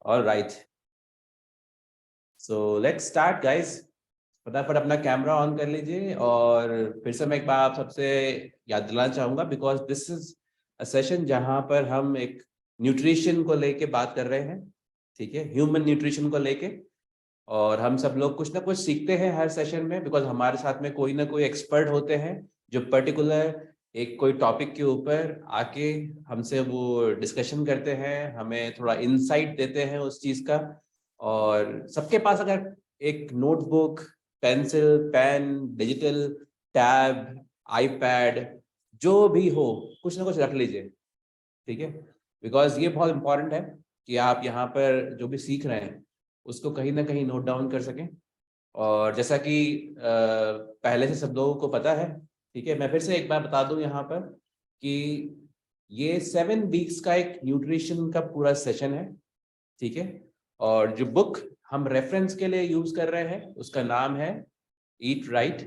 All right, so let's start guys. फटाफट अपना camera on कर लीजिए और फिर से मैं एक बार आप सबसे याद दिलाना चाहूंगा, because this is a session जहां पर हम एक न्यूट्रिशन को लेके बात कर रहे हैं। ठीक है, ह्यूमन न्यूट्रिशन को लेके। और हम सब लोग कुछ ना कुछ सीखते हैं हर सेशन में, बिकॉज हमारे साथ में कोई ना कोई एक्सपर्ट होते हैं जो पर्टिकुलर एक कोई टॉपिक के ऊपर आके हमसे वो डिस्कशन करते हैं, हमें थोड़ा इंसाइट देते हैं उस चीज का। और सबके पास अगर एक notebook, pencil, pen, digital tab, iPad, जो भी हो, कुछ ना कुछ रख लीजिए। ठीक है, बिकॉज ये बहुत इंपॉर्टेंट है कि आप यहाँ पर जो भी सीख रहे हैं उसको कहीं ना कहीं नोट डाउन कर सकें। और जैसा कि पहले से सब लोगों को पता है, ठीक है, मैं फिर से एक बार बता दूं यहाँ पर कि ये 7 वीक्स का एक न्यूट्रिशन का पूरा सेशन है। ठीक है, और जो बुक हम रेफरेंस के लिए यूज कर रहे हैं उसका नाम है ईट राइट।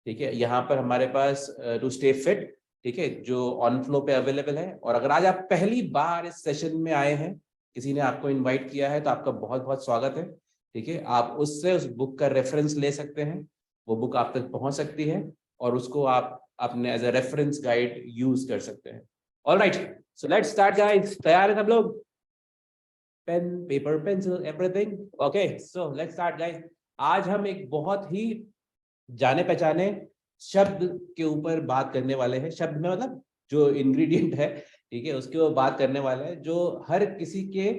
ठीक है, यहाँ पर हमारे पास टू स्टे फिट, ठीक है, जो ऑन फ्लो पे अवेलेबल है। और अगर आज आप पहली बार इस सेशन में आए हैं, किसी ने आपको इनवाइट किया है, तो आपका बहुत बहुत स्वागत है। ठीक है, आप उससे उस बुक का रेफरेंस ले सकते हैं, वो बुक आप तक पहुंच सकती है और उसको आप अपने as a reference guide use कर सकते हैं। All right, so let's start guys. तैयार है सब लोग? Pen, paper, pencil, everything? Okay, so let's start guys. आज हम एक बहुत ही जाने पहचाने शब्द के ऊपर बात करने वाले हैं। शब्द में मतलब जो इंग्रेडिएंट है, ठीक है, उसके ऊपर बात करने वाला है, जो हर किसी के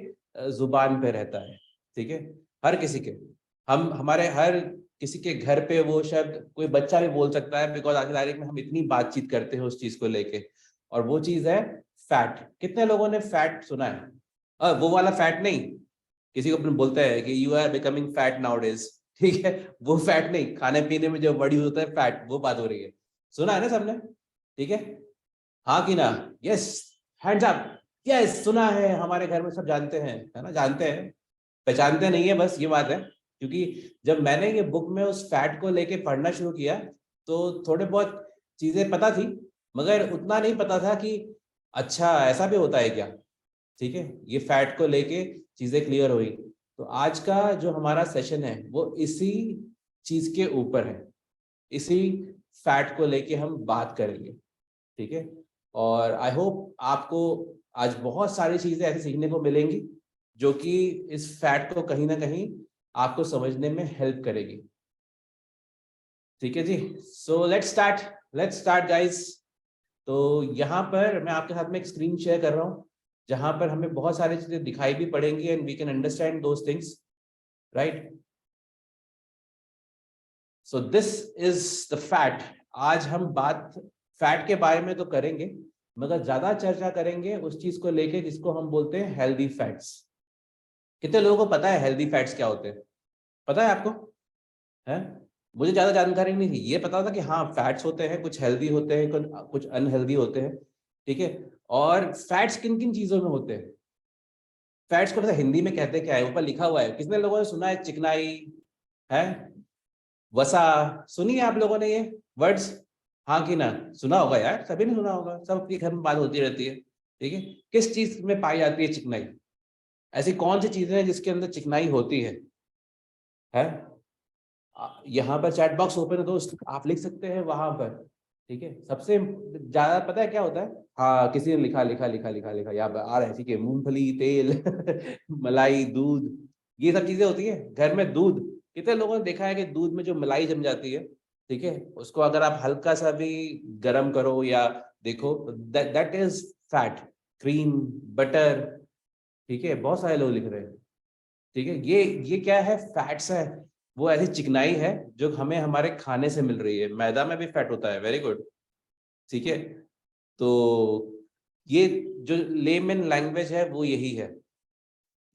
जुबान पे रहता है। ठीक है, हर किसी के, हम हमारे हर किसी के घर पे वो शब्द कोई बच्चा भी बोल सकता है, बिकॉज आज की तारीख में हम इतनी बातचीत करते हैं उस चीज को लेके। और वो चीज है फैट। कितने लोगों ने फैट सुना है? वो वाला फैट नहीं, किसी को अपन बोलते हैं कि you are becoming fat nowadays. ठीक है, वो फैट नहीं, खाने पीने में जो बड़ी होता है फैट, वो बात हो रही है। सुना है ना सबने? ठीक है, हाँ कि ना? Yes, hands up. यस, सुना है, हमारे घर में सब जानते हैं, है ना, जानते हैं, पहचानते नहीं है, बस ये बात है। क्योंकि जब मैंने ये बुक में उस फैट को लेके पढ़ना शुरू किया तो थोड़े बहुत चीजें पता थी, मगर उतना नहीं पता था कि अच्छा ऐसा भी होता है क्या। ठीक है, ये फैट को लेके चीजें क्लियर हुई। तो आज का जो हमारा सेशन है वो इसी चीज के ऊपर है, इसी फैट को लेके हम बात करेंगे। ठीक है, और आई होप आपको आज बहुत सारी चीजें ऐसे सीखने को मिलेंगी जो कि इस फैट को कहीं ना कहीं आपको समझने में हेल्प करेगी। ठीक है जी, सो लेट्स स्टार्ट गाइस। तो यहाँ पर मैं आपके साथ में एक स्क्रीन शेयर कर रहा हूँ जहां पर हमें बहुत सारी चीजें दिखाई भी पड़ेंगी and we can understand those things, right? So this is the fat. आज हम बात फैट के बारे में तो करेंगे, मगर ज्यादा चर्चा करेंगे उस चीज को लेके जिसको हम बोलते हैं हेल्दी फैट्स। कितने लोगों को पता है हेल्दी फैट्स क्या होते हैं? पता है आपको? है, मुझे ज्यादा जानकारी नहीं थी, ये पता था कि हाँ फैट्स होते हैं, कुछ हेल्दी होते हैं, कुछ अनहेल्दी होते हैं। ठीक है, और फैट्स किन किन चीजों में होते हैं? फैट्स को पता हिंदी में कहते क्या है? ऊपर लिखा हुआ है, कितने लोगों ने सुना है? चिकनाई है, वसा, सुनिए आप लोगों ने ये वर्ड्स? हाँ कि ना? सुना होगा यार, सभी ने सुना होगा, सबके घर में बात होती रहती है। ठीक है, किस चीज में पाई जाती है चिकनाई? ऐसी कौन सी चीजें हैं जिसके अंदर चिकनाई होती है? यहाँ पर चैट बॉक्स ओपन है दोस्त, आप लिख सकते हैं वहां पर। ठीक है, सबसे ज्यादा पता है क्या होता है? हाँ, किसी ने लिखा लिखा लिखा लिखा लिखा, यहाँ पर आ रहा है। ठीक है, मूंगफली, तेल मलाई, दूध, ये सब चीजें होती है घर में। दूध, कितने लोगों ने देखा है कि दूध में जो मलाई जम जाती है, ठीक है, उसको अगर आप हल्का सा भी गर्म करो या देखो, that is fat. Cream, butter, ठीक है, बहुत सारे लोग लिख रहे हैं। ठीक है, ये क्या है? फैट्स है। वो ऐसी चिकनाई है जो हमें हमारे खाने से मिल रही है। मैदा में भी फैट होता है, वेरी गुड। ठीक है, तो ये जो लेमन लैंग्वेज है वो यही है।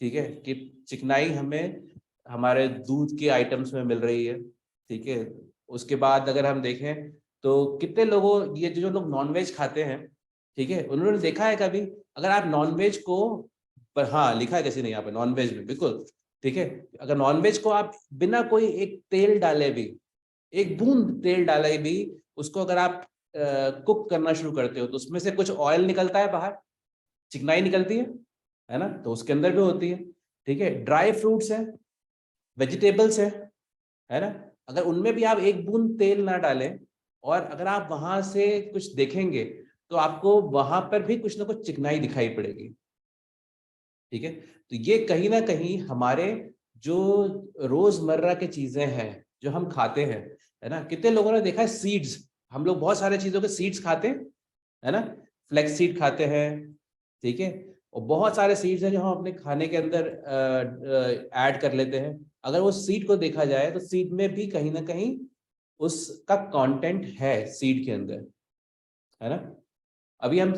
ठीक है, कि चिकनाई हमें हमारे दूध के आइटम्स में मिल रही है। ठीक है, उसके बाद अगर हम देखें तो कितने लोगों, ये जो लोग नॉनवेज खाते हैं, ठीक है, उन्होंने देखा है कभी अगर आप नॉनवेज को, पर हाँ लिखा है कैसे नहीं यहाँ पे नॉनवेज में, बिल्कुल। ठीक है, अगर नॉनवेज को आप बिना कोई एक तेल डाले भी, एक बूंद तेल डाले भी, उसको अगर आप कुक करना शुरू करते हो तो उसमें से कुछ ऑयल निकलता है बाहर, चिकनाई निकलती है ना? तो उसके अंदर भी होती है। ठीक है, ड्राई फ्रूट्स है, वेजिटेबल्स है ना, अगर उनमें भी आप एक बूंद तेल ना डालें और अगर आप वहां से कुछ देखेंगे तो आपको वहां पर भी कुछ ना कुछ चिकनाई दिखाई पड़ेगी। ठीक है, तो ये कहीं ना कहीं हमारे जो रोजमर्रा के चीजें हैं जो हम खाते हैं, है ना, कितने लोगों ने देखा है सीड्स, हम लोग बहुत सारे चीजों के सीड्स खाते हैं, है ना, फ्लेक्स सीड खाते हैं, ठीक है, और बहुत सारे सीड्स हैं जो हम अपने खाने के अंदर ऐड कर लेते हैं। अगर वो सीड को देखा जाए तो सीड में भी कहीं ना कहीं उसका कंटेंट है सीड के अंदर, है ना। अभी हम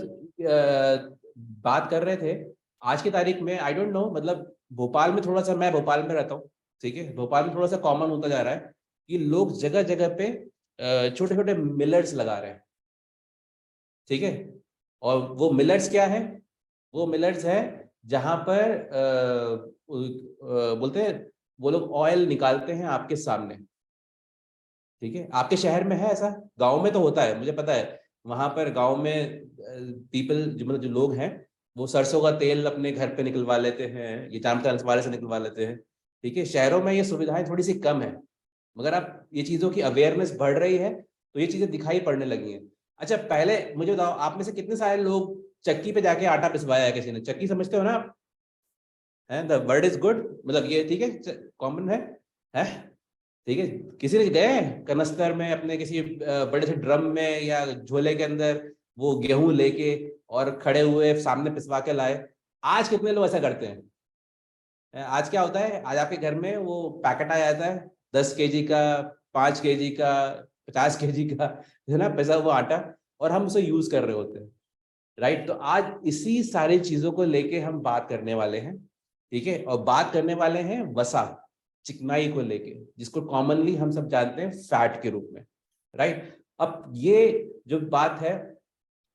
बात कर रहे थे आज की तारीख में, आई डोंट नो, मतलब भोपाल में थोड़ा सा, मैं भोपाल में रहता हूँ, ठीक है, भोपाल में थोड़ा सा कॉमन होता जा रहा है कि लोग जगह जगह पे छोटे छोटे मिलर्स लगा रहे हैं, ठीक है, और वो मिलर्स क्या है, वो मिलर्स है जहां पर बोलते हैं वो लोग ऑयल निकालते हैं आपके सामने, ठीक है, आपके शहर में है ऐसा, गांव में तो होता है मुझे पता है, वहां पर गांव में पीपल जो मतलब जो लोग हैं वो सरसों का तेल अपने घर पे निकलवा लेते हैं, ये चांद वाले से निकलवा लेते हैं, ठीक है, शहरों में ये सुविधाएं थोड़ी सी कम है, मगर अब ये चीजों की अवेयरनेस बढ़ रही है तो ये चीजें दिखाई पड़ने लगी हैं। अच्छा, पहले मुझे बताओ, आप में से कितने सारे लोग चक्की पे जाके आटा पिसवाया है, किसी ने चक्की समझते हो ना आप, है, द वर्ड इज गुड, मतलब ये ठीक है, कॉमन है, ठीक है, किसी ने गए कनस्तर में अपने किसी बड़े से ड्रम में या झोले के अंदर वो गेहूं लेके और खड़े हुए सामने पिसवा के लाए, आज कितने लोग ऐसा करते हैं? आज क्या होता है, आज आपके घर में वो पैकेट आ जाता है 10 kg का, 5 kg का, 50 kg का, है ना, पिसा हुआ आटा, और हम उसे यूज कर रहे होते हैं, राइट। तो आज इसी सारी चीजों को लेके हम बात करने वाले हैं, ठीक है, और बात करने वाले हैं वसा, चिकनाई को लेके, जिसको कॉमनली हम सब जानते हैं फैट के रूप में, राइट। अब ये जो बात है,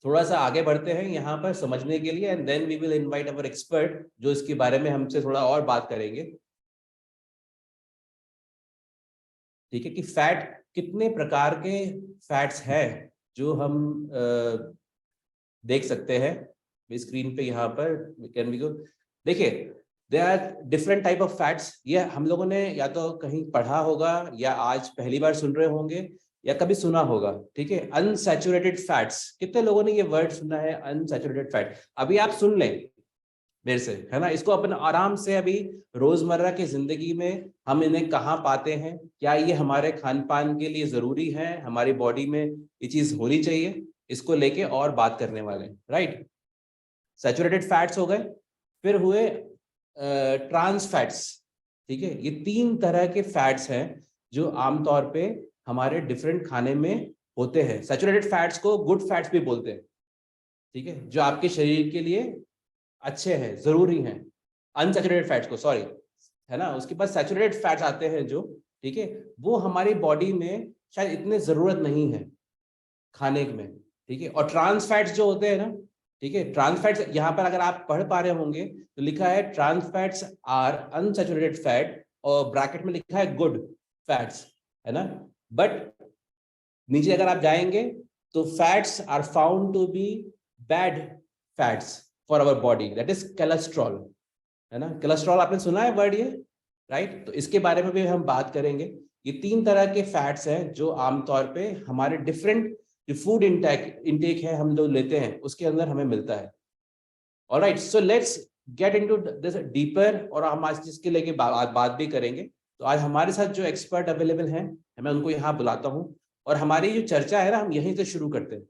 थोड़ा सा आगे बढ़ते हैं यहाँ पर समझने के लिए, and then we will invite our expert जो इसके बारे में हमसे थोड़ा और बात करेंगे, ठीक है, कि फैट कितने प्रकार के फैट्स हैं जो हम देख सकते हैं स्क्रीन पे यहाँ पर, कैन वी गो, देखिए, they are different type of fats, ये हम लोगों ने या तो कहीं पढ़ा होगा या आज पहली बार सुन रहे होंगे या कभी सुना होगा, ठीक है, अनसैचुरेटेड फैट्स, कितने लोगों ने ये वर्ड सुना है अनसैचुरेटेड फैट? अभी आप सुन लें मेरे से, है ना, इसको अपन आराम से अभी रोजमर्रा की जिंदगी में हम इन्हें कहाँ पाते हैं, क्या ये हमारे खान पान के लिए जरूरी है, हमारी बॉडी में ये चीज होनी चाहिए, इसको लेके और बात करने वाले हैं, राइट। सैचुरेटेड फैट्स हो गए, फिर हुए ट्रांस फैट्स, ठीक है, ये 3 तरह के फैट्स हैं जो आमतौर पे हमारे डिफरेंट खाने में होते हैं। सैचुरेटेड फैट्स को गुड फैट्स भी बोलते हैं, ठीक है, जो आपके शरीर के लिए अच्छे हैं, जरूरी हैं, अनसैचुरेटेड फैट्स को, सॉरी, है ना, उसके बाद सैचुरेटेड फैट्स आते हैं जो, ठीक है, वो हमारी बॉडी में शायद इतने जरूरत नहीं है खाने में, ठीक है, और ट्रांस फैट्स जो होते हैं ना, ठीक है, ट्रांस फैट्स यहाँ पर अगर आप पढ़ पा रहे होंगे तो लिखा है trans fats are unsaturated fat, और ब्रैकेट में लिखा है गुड फैट्स, है ना, बट नीचे अगर आप जाएंगे तो fats are found to be bad fats for our body, that is cholesterol, है ना, कोलेस्ट्रॉल आपने सुना है वर्ड ये, राइट। तो इसके बारे में भी हम बात करेंगे। ये 3 तरह के फैट्स हैं जो आमतौर पे हमारे डिफरेंट जो फूड इंटेक है हम लोग लेते हैं उसके अंदर हमें मिलता है। Alright, so let's get into this deeper, और हम आज इसके लेके बात भी करेंगे। तो आज हमारे साथ जो एक्सपर्ट अवेलेबल हैं मैं उनको यहाँ बुलाता हूँ, और हमारी जो चर्चा है ना हम यहीं से शुरू करते हैं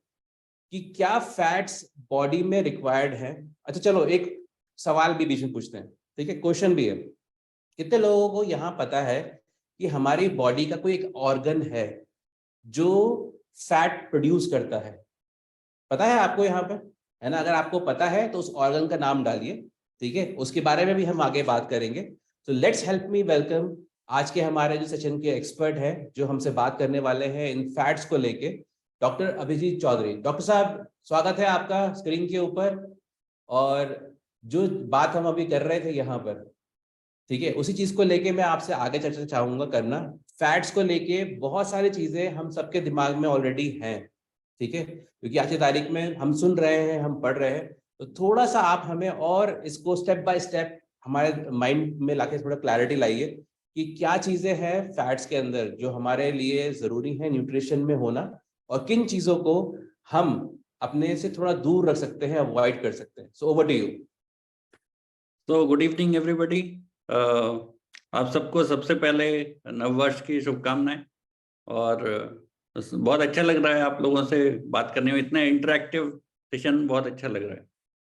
कि क्या फैट्स बॉडी में रिक्वायर्ड है। अच्छा चलो एक सवाल भी बीच में पूछते हैं, ठीक है, क्वेश्चन भी है, कितने लोगों को यहाँ पता है कि हमारी बॉडी का कोई एक ऑर्गन है जो फैट प्रोड्यूस करता है? पता है आपको यहाँ पे, है ना, अगर आपको पता है तो उस ऑर्गन का नाम डालिए, ठीक है, उसके बारे में भी हम आगे बात करेंगे। तो लेट्स हेल्प मी वेलकम आज के हमारे जो सेशन के एक्सपर्ट हैं जो हमसे बात करने वाले हैं इन फैट्स को लेके, डॉक्टर अभिजीत चौधरी। डॉक्टर साहब स्वागत है आपका स्क्रीन के ऊपर, और जो बात हम अभी कर रहे थे यहाँ पर, ठीक है, उसी चीज को लेके मैं आपसे आगे चर्चा चाहूंगा करना। फैट्स को लेके बहुत सारी चीजें हम सबके दिमाग में ऑलरेडी हैं, ठीक है, क्योंकि आज की तारीख में हम सुन रहे हैं, हम पढ़ रहे हैं, तो थोड़ा सा आप हमें और इसको स्टेप बाय स्टेप हमारे माइंड में लाके थोड़ा क्लैरिटी लाइए कि क्या चीजें हैं फैट्स के अंदर जो हमारे लिए जरूरी है न्यूट्रिशन में होना, और किन चीजों को हम अपने से थोड़ा दूर रख सकते हैं, अवॉइड कर सकते हैं। So over to you. तो गुड इवनिंग एवरीबॉडी। आप सबको सबसे पहले नववर्ष की शुभकामनाएं। और बहुत अच्छा लग रहा है आप लोगों से बात करने में, इतना इंटरेक्टिव सेशन बहुत अच्छा लग रहा है।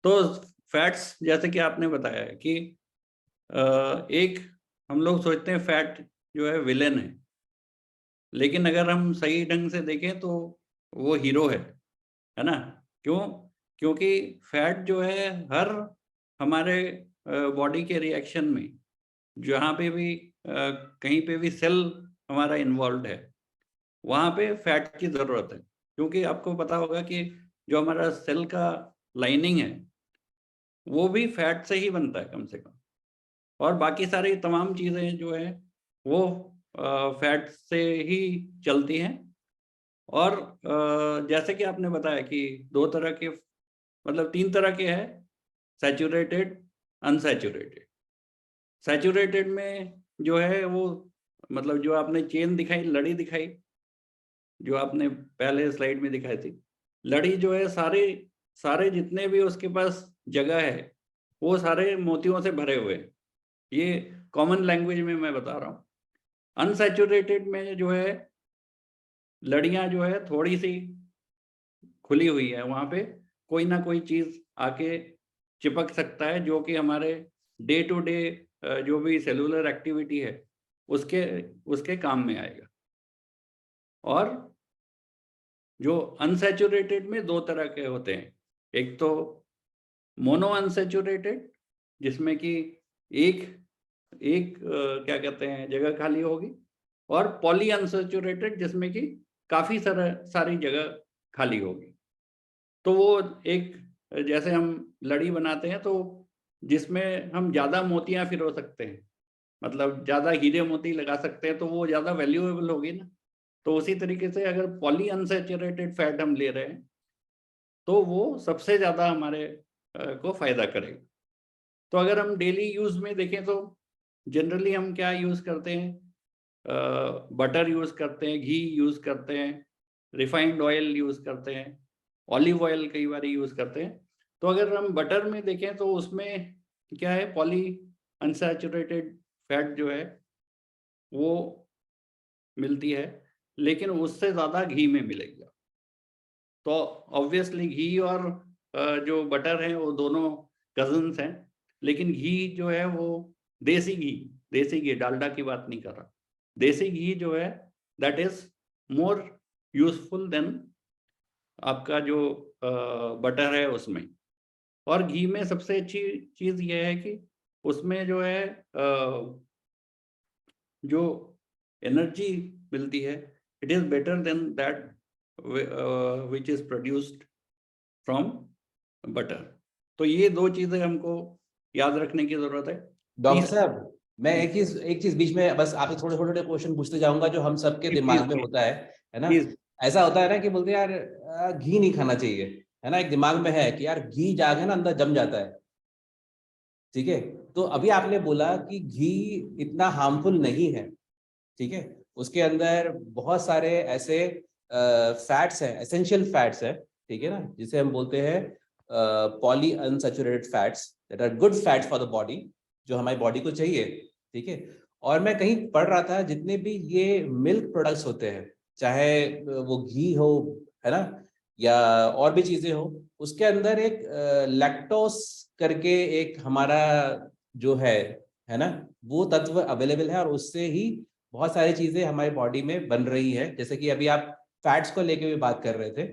तो फैट्स, जैसे कि आपने बताया है कि एक हम लोग सोचते हैं फैट जो है विलेन है, लेकिन अगर हम सही ढंग से देखें तो वो हीरो है ना। क्यों? क्योंकि फैट जो है हर हमारे बॉडी के रिएक्शन में, जहाँ पे भी कहीं पे भी सेल हमारा इन्वॉल्व है, वहाँ पे फैट की ज़रूरत है। क्योंकि आपको पता होगा कि जो हमारा सेल का लाइनिंग है वो भी फैट से ही बनता है कम से कम, और बाकी सारी तमाम चीज़ें जो है वो फैट से ही चलती हैं। और जैसे कि आपने बताया कि दो तरह के, मतलब तीन तरह के हैं, सैचुरेटेड, अनसैचुरेटेड। सैचुरेटेड में जो है वो, मतलब जो आपने चेन दिखाई, लड़ी दिखाई, जो आपने पहले स्लाइड में दिखाई थी, लड़ी जो है सारे सारे जितने भी उसके पास जगह है वो सारे मोतियों से भरे हुए हैं। ये कॉमन लैंग्वेज में मैं बता रहा हूँ। अनसैचुरेटेड में जो है लड़ियां जो है थोड़ी सी खुली हुई है, वहां पे कोई ना कोई चीज आके चिपक सकता है जो कि हमारे डे टू डे जो भी सेलुलर एक्टिविटी है उसके उसके काम में आएगा। और जो अनसैचुरेटेड में दो तरह के होते हैं, एक तो मोनो अनसैचुरेटेड, जिसमें कि एक एक क्या कहते हैं जगह खाली होगी, और पॉली अनसैचुरेटेड जिसमें कि काफी सारी जगह खाली होगी। तो वो एक, जैसे हम लड़ी बनाते हैं तो जिसमें हम ज्यादा मोतियां फिरो सकते हैं, मतलब ज्यादा हीरे मोती लगा सकते हैं, तो वो ज्यादा वैल्यूएबल होगी ना। तो उसी तरीके से अगर पॉली अनसैचुरेटेड फैट हम ले रहे हैं तो वो सबसे ज्यादा हमारे को फायदा करेगा। तो अगर हम डेली यूज में देखें तो जनरली हम क्या यूज करते हैं, बटर यूज करते हैं, घी यूज करते हैं, रिफाइंड ऑयल यूज करते हैं, ऑलिव ऑयल कई बार यूज करते हैं। तो अगर हम बटर में देखें तो उसमें क्या है, पॉली अनसैचुरेटेड फैट जो है वो मिलती है, लेकिन उससे ज़्यादा घी में मिलेगा। तो ऑब्वियसली घी और जो बटर है वो दोनों कजन्स हैं, लेकिन घी जो है वो देसी घी, डालडा की बात नहीं कर रहा, देसी घी जो है that is more useful than आपका जो बटर है उसमें। और घी में सबसे अच्छी चीज़ ये है कि उसमें जो है जो एनर्जी मिलती है, it is better than that which is produced from butter. तो ये दो चीजें हमको याद रखने की जरूरत है। डॉक्टर साहब, मैं एक चीज बीच में बस आपसे थोड़े छोटे क्वेश्चन पूछते जाऊंगा जो हम सबके दिमाग में होता है ना। प्लीज। ऐसा होता है ना कि बोलते हैं यार घी नहीं खाना चाहिए, है ना, एक दिमाग में है कि यार घी जाके ना अंदर जम जाता है। ठीक है, तो अभी आपने बोला कि घी इतना हार्मफुल नहीं है, ठीक है, उसके अंदर बहुत सारे ऐसे फैट्स हैं, एसेंशियल फैट्स है, ठीक है ना, जिसे हम बोलते हैं poly unsaturated fats that are good fats for the body, जो हमारी बॉडी को चाहिए। ठीक है, और मैं कहीं पढ़ रहा था जितने भी ये मिल्क प्रोडक्ट्स होते हैं, चाहे वो घी हो, है ना, या और भी चीजें हो, उसके अंदर एक लैक्टोस करके एक हमारा जो है ना, वो तत्व अवेलेबल है, और उससे ही बहुत सारी चीजें हमारी बॉडी में बन रही है। जैसे कि अभी आप फैट्स को लेके भी बात कर रहे थे,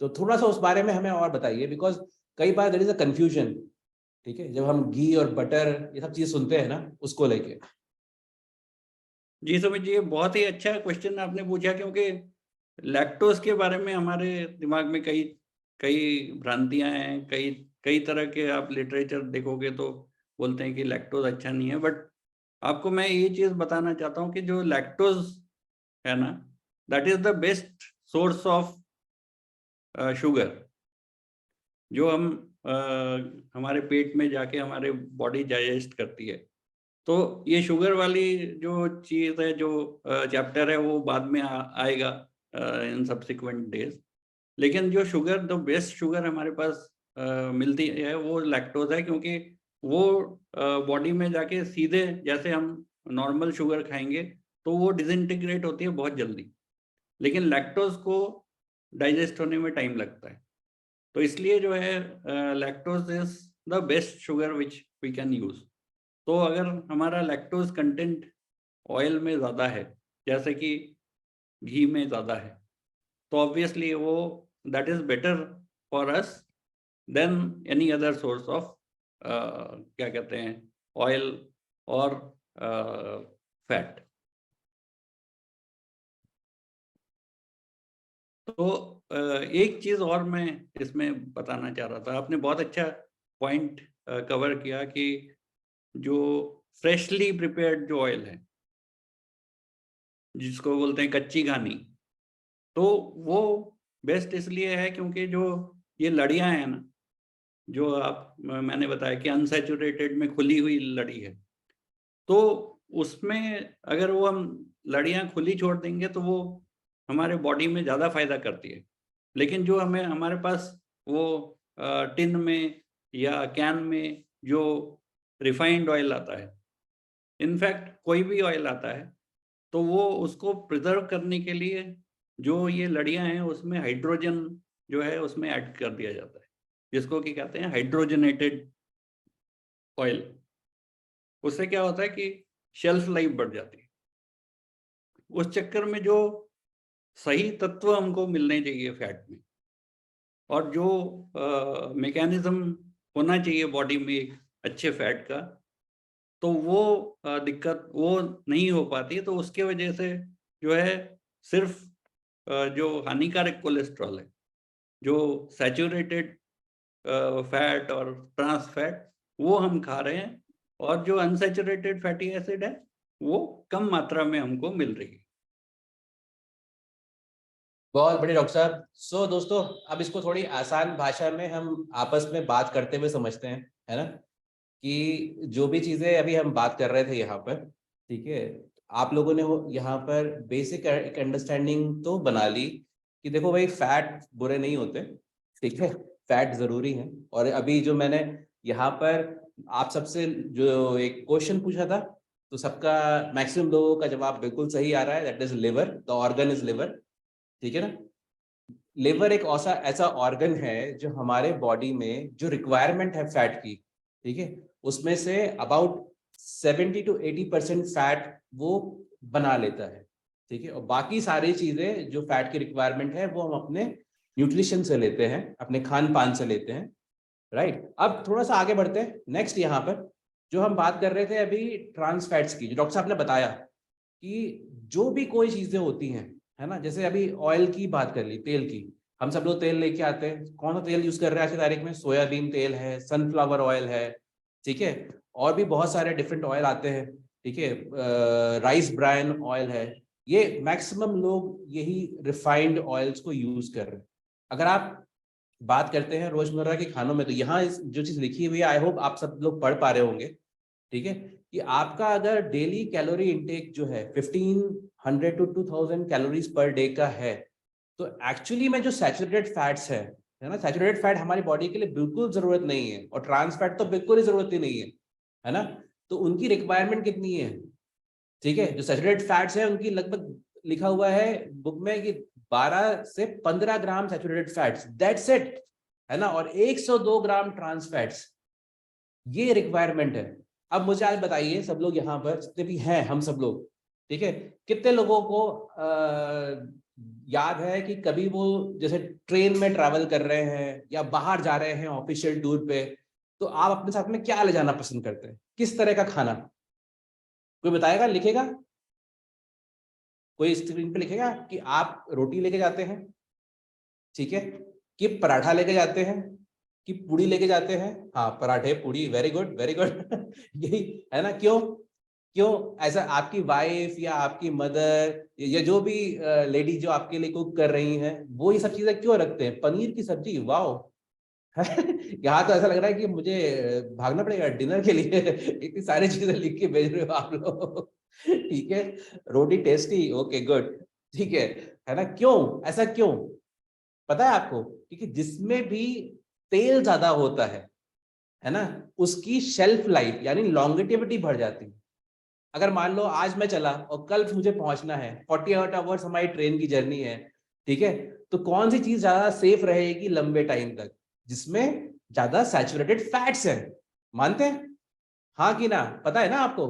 तो थोड़ा सा उस बारे में हमें और बताइए, बिकॉज कई बार देयर इज अ कंफ्यूजन, ठीक है, जब हम घी और बटर ये सब चीज सुनते हैं ना, उसको लेके। जी सुमित जी, ये बहुत ही अच्छा क्वेश्चन आपने पूछा, क्योंकि लैक्टोज के बारे में हमारे दिमाग में कई कई भ्रांतियां हैं, कई कई तरह के आप लिटरेचर देखोगे तो बोलते हैं कि लैक्टोज अच्छा नहीं है। बट आपको मैं ये चीज बताना चाहता हूँ कि जो लैक्टोज है ना, that is the best source of sugar. जो हम हमारे पेट में जाके हमारे बॉडी डाइजेस्ट करती है। तो ये शुगर वाली जो चीज़ है, जो चैप्टर है, वो बाद में आएगा इन सब्सिक्वेंट डेज। लेकिन जो शुगर, द बेस्ट शुगर हमारे पास मिलती है, वो लैक्टोज है, क्योंकि वो बॉडी में जाके सीधे, जैसे हम नॉर्मल शुगर खाएंगे तो वो डिसइंटीग्रेट होती है बहुत जल्दी, लेकिन लैक्टोज को डाइजेस्ट होने में टाइम लगता है। तो इसलिए जो है lactose is the best sugar which we can use. तो अगर हमारा लैक्टोज कंटेंट ऑयल में ज़्यादा है, जैसे कि घी में ज़्यादा है, तो ऑब्वियसली वो that is better for us than any other source of क्या कहते हैं, ऑयल और फैट। तो एक चीज़ और मैं इसमें बताना चाह रहा था। आपने बहुत अच्छा पॉइंट कवर किया कि जो फ्रेशली प्रिपेयर्ड जो ऑयल है, जिसको बोलते हैं कच्ची घानी, तो वो बेस्ट इसलिए है क्योंकि जो ये लड़ियाँ हैं ना, जो मैंने बताया कि अनसैचुरेटेड में खुली हुई लड़ी है, तो उसमें अगर वो हम लड़ियाँ खुली छोड़ देंगे तो वो हमारे बॉडी में ज़्यादा फ़ायदा करती है। लेकिन जो हमें हमारे पास वो टिन में या कैन में जो रिफाइंड ऑयल आता है, इनफैक्ट कोई भी ऑयल आता है, तो वो उसको प्रिज़र्व करने के लिए जो ये लड़ियाँ हैं उसमें हाइड्रोजन जो है उसमें ऐड कर दिया जाता है, जिसको कि कहते हैं हाइड्रोजनेटेड ऑयल। उससे क्या होता है कि शेल्फ लाइफ बढ़ जाती है। उस चक्कर में जो सही तत्व हमको मिलने चाहिए फैट में, और जो मैकेनिज्म होना चाहिए बॉडी में एक अच्छे फैट का, तो वो दिक्कत वो नहीं हो पाती। तो उसके वजह से जो है सिर्फ जो हानिकारक कोलेस्ट्रॉल है, जो सैचुरेटेड फैट और ट्रांस फैट, वो हम खा रहे हैं, और जो अनसैचुरेटेड फैटी एसिड है वो कम मात्रा में हमको मिल रही है। बहुत बढ़िया डॉक्टर साहब। सो दोस्तों, अब इसको थोड़ी आसान भाषा में हम आपस में बात करते हुए समझते हैं, है ना, कि जो भी चीजें अभी हम बात कर रहे थे यहाँ पर, ठीक है, आप लोगों ने वो यहाँ पर बेसिक एक अंडरस्टैंडिंग तो बना ली कि देखो भाई, फैट बुरे नहीं होते, ठीक है, फैट जरूरी है। और अभी जो मैंने यहाँ पर आप सबसे जो एक क्वेश्चन पूछा था, तो सबका मैक्सिमम लोगों का जवाब बिल्कुल सही आ रहा है, that is liver, the organ is liver, ठीक है ना। लिवर एक ऐसा ऑर्गन है जो हमारे बॉडी में जो रिक्वायरमेंट है फैट की, ठीक है, उसमें से अबाउट 70 to 80% फैट वो बना लेता है, ठीक है। और बाकी सारी चीजें जो फैट की रिक्वायरमेंट है वो हम अपने न्यूट्रिशन से लेते हैं, अपने खान पान से लेते हैं, राइट। अब थोड़ा सा आगे बढ़ते हैं। नेक्स्ट यहाँ पर जो हम बात कर रहे थे अभी ट्रांस फैट्स की, जो डॉक्टर साहब ने बताया कि जो भी कोई चीजें होती हैं, है ना, जैसे अभी ऑयल की बात कर ली, तेल की, हम सब लोग तेल लेके आते हैं, कौन सा तेल यूज कर रहे हैं आज की तारीख में? सोयाबीन तेल है, सनफ्लावर ऑयल है, ठीक है, और भी बहुत सारे डिफरेंट ऑयल आते हैं, ठीक है, राइस ब्राइन ऑयल है। ये मैक्सिमम लोग यही रिफाइंड ऑयल्स को यूज कर रहे हैं। अगर आप बात करते हैं रोजमर्रा के खानों में, तो यहाँ जो चीज लिखी हुई है, आई होप आप सब लोग पढ़ पा रहे होंगे, ठीक है, कि आपका अगर डेली कैलोरी इंटेक जो है 1500 to 2000 कैलोरीज पर डे का है, तो एक्चुअली में जो सैचुरेटेड फैट्स है ना, सैचुरेटेड फैट हमारी बॉडी के लिए बिल्कुल जरूरत नहीं है, और ट्रांस फैट तो बिल्कुल ही जरूरत ही नहीं है ना। तो उनकी रिक्वायरमेंट कितनी है, ठीक है, जो सैचुरेटेड फैट्स है उनकी लगभग लिखा हुआ है बुक में कि 12 से 15 ग्राम सैचुरेटेड फैट्स, दैट्स इट, है ना, और 102 ग्राम ट्रांस फैट्स, ये रिक्वायरमेंट है। अब मुझे आज बताइए, सब लोग यहाँ पर जितने भी हैं, हम सब लोग, ठीक है, कितने लोगों को याद है कि कभी वो जैसे ट्रेन में ट्रैवल कर रहे हैं या बाहर जा रहे हैं ऑफिशियल टूर पे, तो आप अपने साथ में क्या ले जाना पसंद करते हैं? किस तरह का खाना? कोई बताएगा, लिखेगा? कोई स्क्रीन पे लिखेगा कि आप रोटी लेके जाते हैं, ठीक है, कि पराठा लेके जाते हैं, कि पूड़ी लेके जाते हैं? हाँ, पराठे पूड़ी, वेरी गुड वेरी गुड यही है ना। क्यों क्यों ऐसा? आपकी वाइफ या आपकी मदर या जो भी लेडी जो आपके लिए कुक कर रही हैं, वो ये सब चीजें क्यों रखते हैं? पनीर की सब्जी, वाओ, यहाँ तो ऐसा लग रहा है कि मुझे भागना पड़ेगा डिनर के लिए। इतनी सारी चीजें लिख के भेज रहे हो आप लोग। ठीक है, रोटी टेस्टी, ओके गुड, ठीक है ना? क्यों ऐसा क्यों पता है आपको? क्योंकि जिसमें भी तेल ज्यादा होता है ना, उसकी शेल्फ लाइफ यानी लॉन्गेटिविटी बढ़ जाती है। अगर मान लो आज मैं चला और कल मुझे पहुंचना है, 48 आवर्स हमारी ट्रेन की जर्नी है, ठीक है, तो कौन सी चीज ज्यादा सेफ रहेगी लंबे टाइम तक? जिसमें ज्यादा सैचुरेटेड फैट्स हैं। मानते हैं? हाँ कि ना? पता है ना आपको?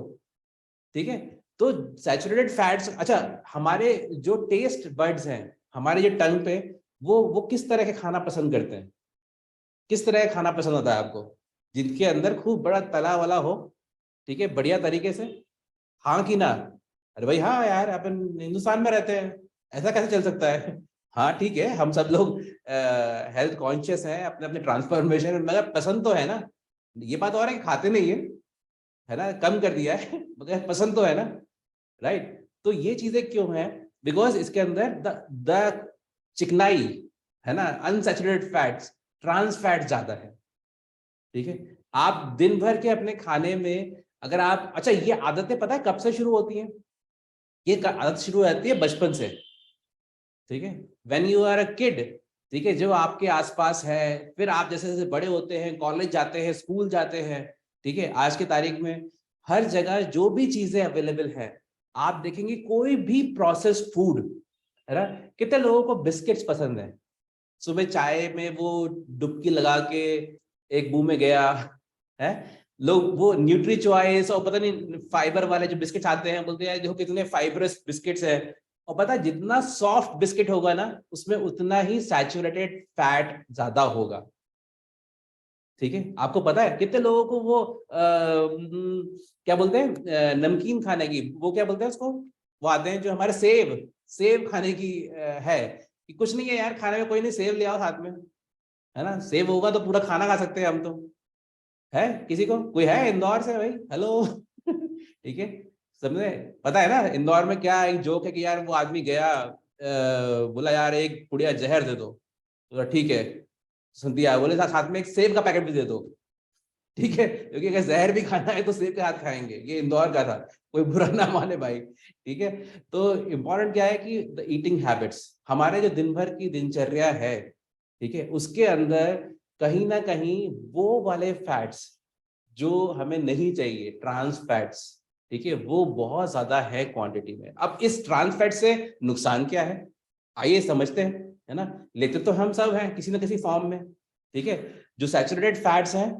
ठीक है, तो सैचुरेटेड फैट्स, अच्छा, हमारे जो टेस्ट बर्ड्स हैं, हमारे जो टंग पे, वो किस तरह के खाना पसंद करते हैं? किस तरह का खाना पसंद होता है आपको? जिनके अंदर खूब बड़ा तला वाला हो, ठीक है, बढ़िया तरीके से। हाँ कि ना? अरे भाई हाँ यार, अपन हिंदुस्तान में रहते हैं, ऐसा कैसे चल सकता है? हाँ ठीक है, हम सब लोग हेल्थ कॉन्शियस हैं, अपने अपने ट्रांसफॉर्मेशन में, मगर पसंद तो है ना। ये बात और है कि खाते नहीं है ना, कम कर दिया है, मगर पसंद तो है ना, राइट? तो ये चीजें क्यों है? बिकॉज इसके अंदर द चिकनाई, है ना, अनसैचुरेटेड फैट्स, ट्रांस फैट ज्यादा है। ठीक है, आप दिन भर के अपने खाने में अगर आप, अच्छा, ये आदतें पता है कब से शुरू होती हैं? ये आदत शुरू होती है बचपन से। ठीक है, when you are a kid, ठीक है, जो आपके आसपास है, फिर आप जैसे जैसे बड़े होते हैं, कॉलेज जाते हैं, स्कूल जाते हैं, ठीक है, आज की तारीख में हर जगह जो भी चीजें अवेलेबल है, आप देखेंगे कोई भी प्रोसेस्ड फूड, है ना? कितने लोगों को बिस्किट्स पसंद है? सुबह चाय में वो डुबकी लगा के एक मुंह में गया है, लोग वो न्यूट्री चॉइस और पता नहीं फाइबर वाले जो बिस्किट्स आते हैं, बोलते हैं देखो कितने फाइबरस बिस्किट्स है। और पता है जितना सॉफ्ट बिस्किट होगा ना, उसमें उतना ही सैचुरेटेड फैट ज्यादा होगा। ठीक है, आपको पता है कितने लोगों को वो क्या बोलते हैं, नमकीन खाने की, वो क्या बोलते हैं उसको, वो आते हैं जो हमारे सेब, सेब खाने की है कि कुछ नहीं है यार खाने में, कोई नहीं, सेब ले आओ साथ में, है ना? सेब होगा तो पूरा खाना खा सकते हैं हम तो। है किसी को, कोई है इंदौर से भाई? हेलो। ठीक है, सबने पता है ना इंदौर में क्या एक जोक है कि यार वो आदमी गया, बोला यार एक पुड़िया जहर दे दो, तो ठीक है, सुन दिया, बोले साथ में एक सेब का पैकेट भी दे दो। ठीक है, क्योंकि अगर जहर भी खाना है तो सेब के साथ खाएंगे। ये इंदौर का था, कोई बुरा ना माने भाई। ठीक है, तो इम्पोर्टेंट क्या है कि द ईटिंग हैबिट्स, हमारे जो दिन भर की दिनचर्या है, ठीक है, उसके अंदर कहीं ना कहीं वो वाले फैट्स जो हमें नहीं चाहिए, ट्रांस फैट्स, ठीक है, वो बहुत ज्यादा है क्वांटिटी में। अब इस ट्रांस फैट से नुकसान क्या है, आइए समझते हैं, है ना? लेते तो हम सब हैं किसी ना किसी फॉर्म में। ठीक है, जो सैचुरेटेड फैट्स हैं,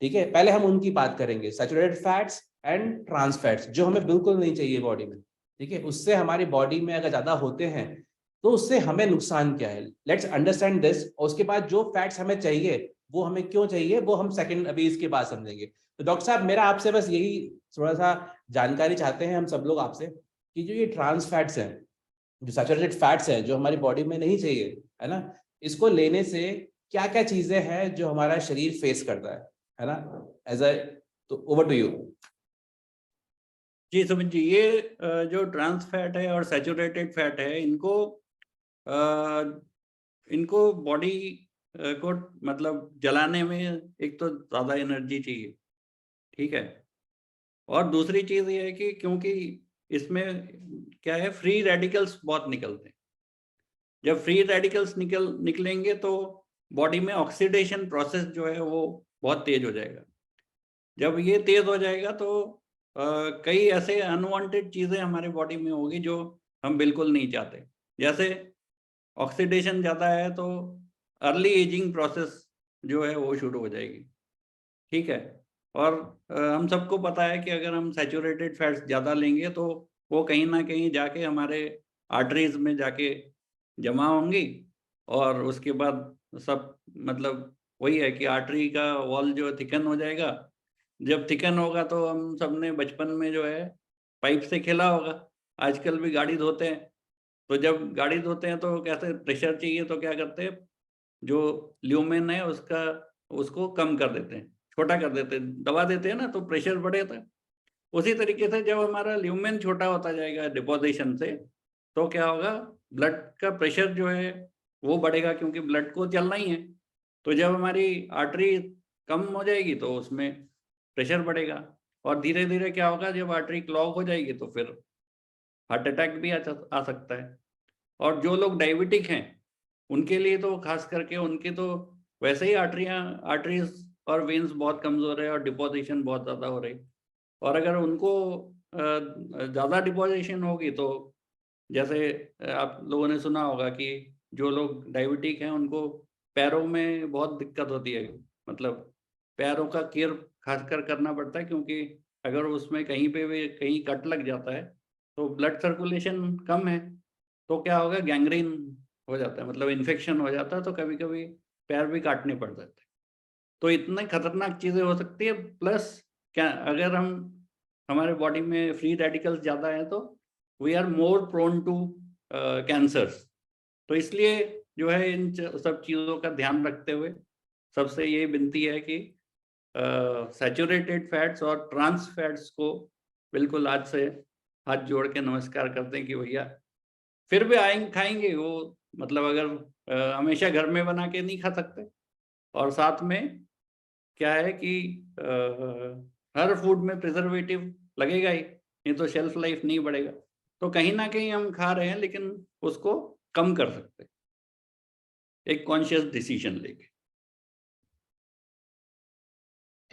ठीक है, पहले हम उनकी बात करेंगे, saturated fats and trans fats, जो हमें बिल्कुल नहीं चाहिए बॉडी में। ठीक है, उससे हमारी बॉडी में अगर ज्यादा होते हैं तो उससे हमें नुकसान क्या है, लेट्स अंडरस्टैंड दिस। और उसके बाद जो फैट्स हमें चाहिए, वो हमें क्यों चाहिए, वो हम सेकंड अभी इसके बाद समझेंगे। तो डॉक्टर साहब, मेरा आपसे बस यही थोड़ा सा जानकारी चाहते हैं हम सब लोग आपसे, कि जो ये ट्रांस फैट्स हैं, जो सैचुरेटेड फैट्स हैं, जो हमारी बॉडी में नहीं चाहिए, है ना, इसको लेने से क्या क्या चीजें हैं जो हमारा शरीर फेस करता है ना, एज अ, तो ओवर टू यू। जी सुमित जी, ये जो ट्रांस फैट है और सैचुरेटेड फैट है, इनको बॉडी को मतलब जलाने में एक तो ज़्यादा एनर्जी चाहिए, ठीक है। और दूसरी चीज़ ये है कि क्योंकि इसमें क्या है, फ्री रेडिकल्स बहुत निकलते हैं। जब फ्री रेडिकल्स निकलेंगे तो बॉडी में ऑक्सीडेशन प्रोसेस जो है वो बहुत तेज हो जाएगा। जब ये तेज हो जाएगा तो कई ऐसे अनवांटेड चीज़ें हमारे बॉडी में होगी जो हम बिल्कुल नहीं चाहते। जैसे ऑक्सीडेशन ज़्यादा है तो अर्ली एजिंग प्रोसेस जो है वो शुरू हो जाएगी, ठीक है। और हम सबको पता है कि अगर हम सैचुरेटेड फैट्स ज़्यादा लेंगे तो वो कहीं न कहीं जाके हमारे आर्टरीज़ में जाके जमा होंगी, और उसके बाद सब मतलब वही है कि आर्टरी का वॉल जो थिकन हो जाएगा। जब थिकन होगा तो हम सबने बचपन में जो है पाइप से खेला होगा, आजकल भी गाड़ी धोते हैं। तो जब गाड़ी धोते हैं तो कैसे प्रेशर चाहिए तो क्या करते हैं, जो ल्यूमेन है उसका उसको कम कर देते हैं, छोटा कर देते हैं, दबा देते हैं ना तो प्रेशर बढ़ेगा। उसी तरीके से जब हमारा ल्यूमेन छोटा होता जाएगा डिपोजिशन से, तो क्या होगा, ब्लड का प्रेशर जो है वो बढ़ेगा, क्योंकि ब्लड को चलना ही है। तो जब हमारी आर्टरी कम हो जाएगी तो उसमें प्रेशर बढ़ेगा, और धीरे धीरे क्या होगा, जब आर्टरी क्लॉग हो जाएगी तो फिर हार्ट अटैक भी आ सकता है। और जो लोग डायबिटिक हैं उनके लिए तो खास करके, उनके तो वैसे ही आर्टरीज और वेन्स बहुत कमजोर है और डिपोजिशन बहुत ज्यादा हो रही, और अगर उनको ज्यादा डिपोजिशन होगी तो जैसे आप लोगों ने सुना होगा कि जो लोग डायबिटिक हैं उनको पैरों में बहुत दिक्कत होती है, मतलब पैरों का केयर खासकर करना पड़ता है, क्योंकि अगर उसमें कहीं पे भी कहीं कट लग जाता है तो ब्लड सर्कुलेशन कम है, तो क्या होगा, गैंग्रीन हो जाता है, मतलब इन्फेक्शन हो जाता है, तो कभी कभी पैर भी काटने पड़ जाते हैं। तो इतने खतरनाक चीजें हो सकती है। प्लस क्या, अगर हम हमारे बॉडी में फ्री रेडिकल्स ज्यादा है तो we are more prone to cancers. तो इसलिए जो है इन सब चीज़ों का ध्यान रखते हुए सबसे ये विनती है कि सैचुरेटेड फैट्स और ट्रांस फैट्स को बिल्कुल आज से हाथ जोड़ के नमस्कार करते हैं कि भैया फिर भी आएंगे खाएंगे वो, मतलब अगर हमेशा घर में बना के नहीं खा सकते, और साथ में क्या है कि हर फूड में प्रिजर्वेटिव लगेगा ही, नहीं तो शेल्फ लाइफ नहीं बढ़ेगा। तो कहीं ना कहीं हम खा रहे हैं लेकिन उसको कम कर सकते हैं एक कॉन्शियस डिसीजन लेके।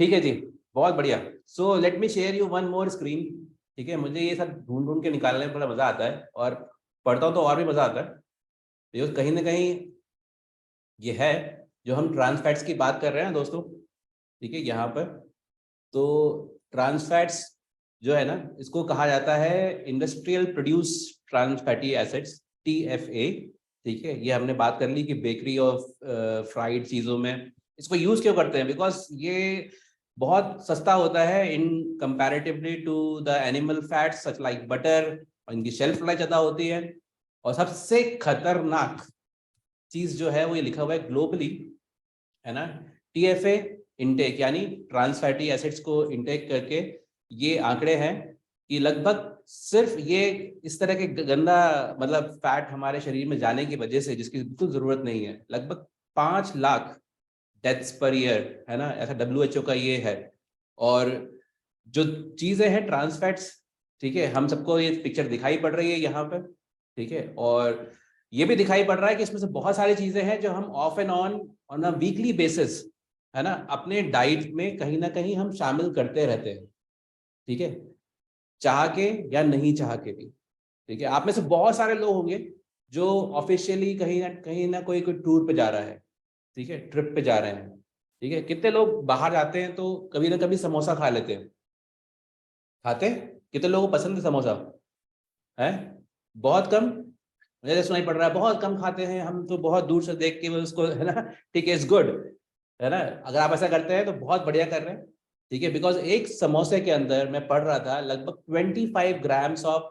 ठीक है जी, बहुत बढ़िया। So let me share you one more screen. ठीक है, मुझे ये सब ढूंढ ढूंढ के निकालने में बड़ा मजा आता है, और पढ़ता हूँ तो और भी मजा आता है, बिकॉज कहीं ना कहीं ये है जो हम ट्रांस फैट्स की बात कर रहे हैं दोस्तों। ठीक है, यहाँ पर तो ट्रांस फैट्स जो है ना, इसको कहा जाता है industrial produce trans fatty acids, TFA। ठीक है, ये हमने बात कर ली कि बेकरी और फ्राइड चीज़ों में इसको यूज़ क्यों करते हैं, बिकॉज ये बहुत सस्ता होता है in comparatively to the animal fats such like butter, और इनकी शेल्फ लाइफ ज़्यादा होती है। और सबसे खतरनाक चीज़ जो है वो ये लिखा हुआ है ग्लोबली, है ना, TFA इनटेक यानी ट्रांस फैटी एसिड्स को इनटेक करके ये आंकड़े हैं कि लगभग सिर्फ ये इस तरह के गंदा मतलब फैट हमारे शरीर में जाने की वजह से, जिसकी बिल्कुल जरूरत नहीं है, लगभग 5 लाख डेथ्स पर ईयर, है ना, ऐसा WHO का ये है। और जो चीजें हैं ट्रांस फैट्स, ठीक है, हम सबको ये पिक्चर दिखाई पड़ रही है यहाँ पर। ठीक है, और ये भी दिखाई पड़ रहा है कि इसमें से बहुत सारी चीजें हैं जो हम of and on a weekly basis, है ना, अपने डाइट में कहीं ना कहीं हम शामिल करते रहते हैं। ठीक है, चाह के या नहीं चाह के भी। ठीक है, आप में से बहुत सारे लोग होंगे जो ऑफिशियली कहीं ना कोई कोई टूर पे जा रहा है, ठीक है, ट्रिप पे जा रहे हैं। ठीक है, कितने लोग बाहर जाते हैं तो कभी ना कभी समोसा खा लेते हैं, खाते हैं? कितने लोगों को पसंद है समोसा? है बहुत कम, मुझे तो सुनाई पड़ रहा है बहुत कम खाते हैं, हम तो बहुत दूर से देख के उसको, है ना, ठीक है, इट्स गुड, है ना, अगर आप ऐसा करते हैं तो बहुत बढ़िया कर रहे हैं। ठीक है, बिकॉज एक समोसे के अंदर मैं पढ़ रहा था लगभग 25 ग्राम्स ऑफ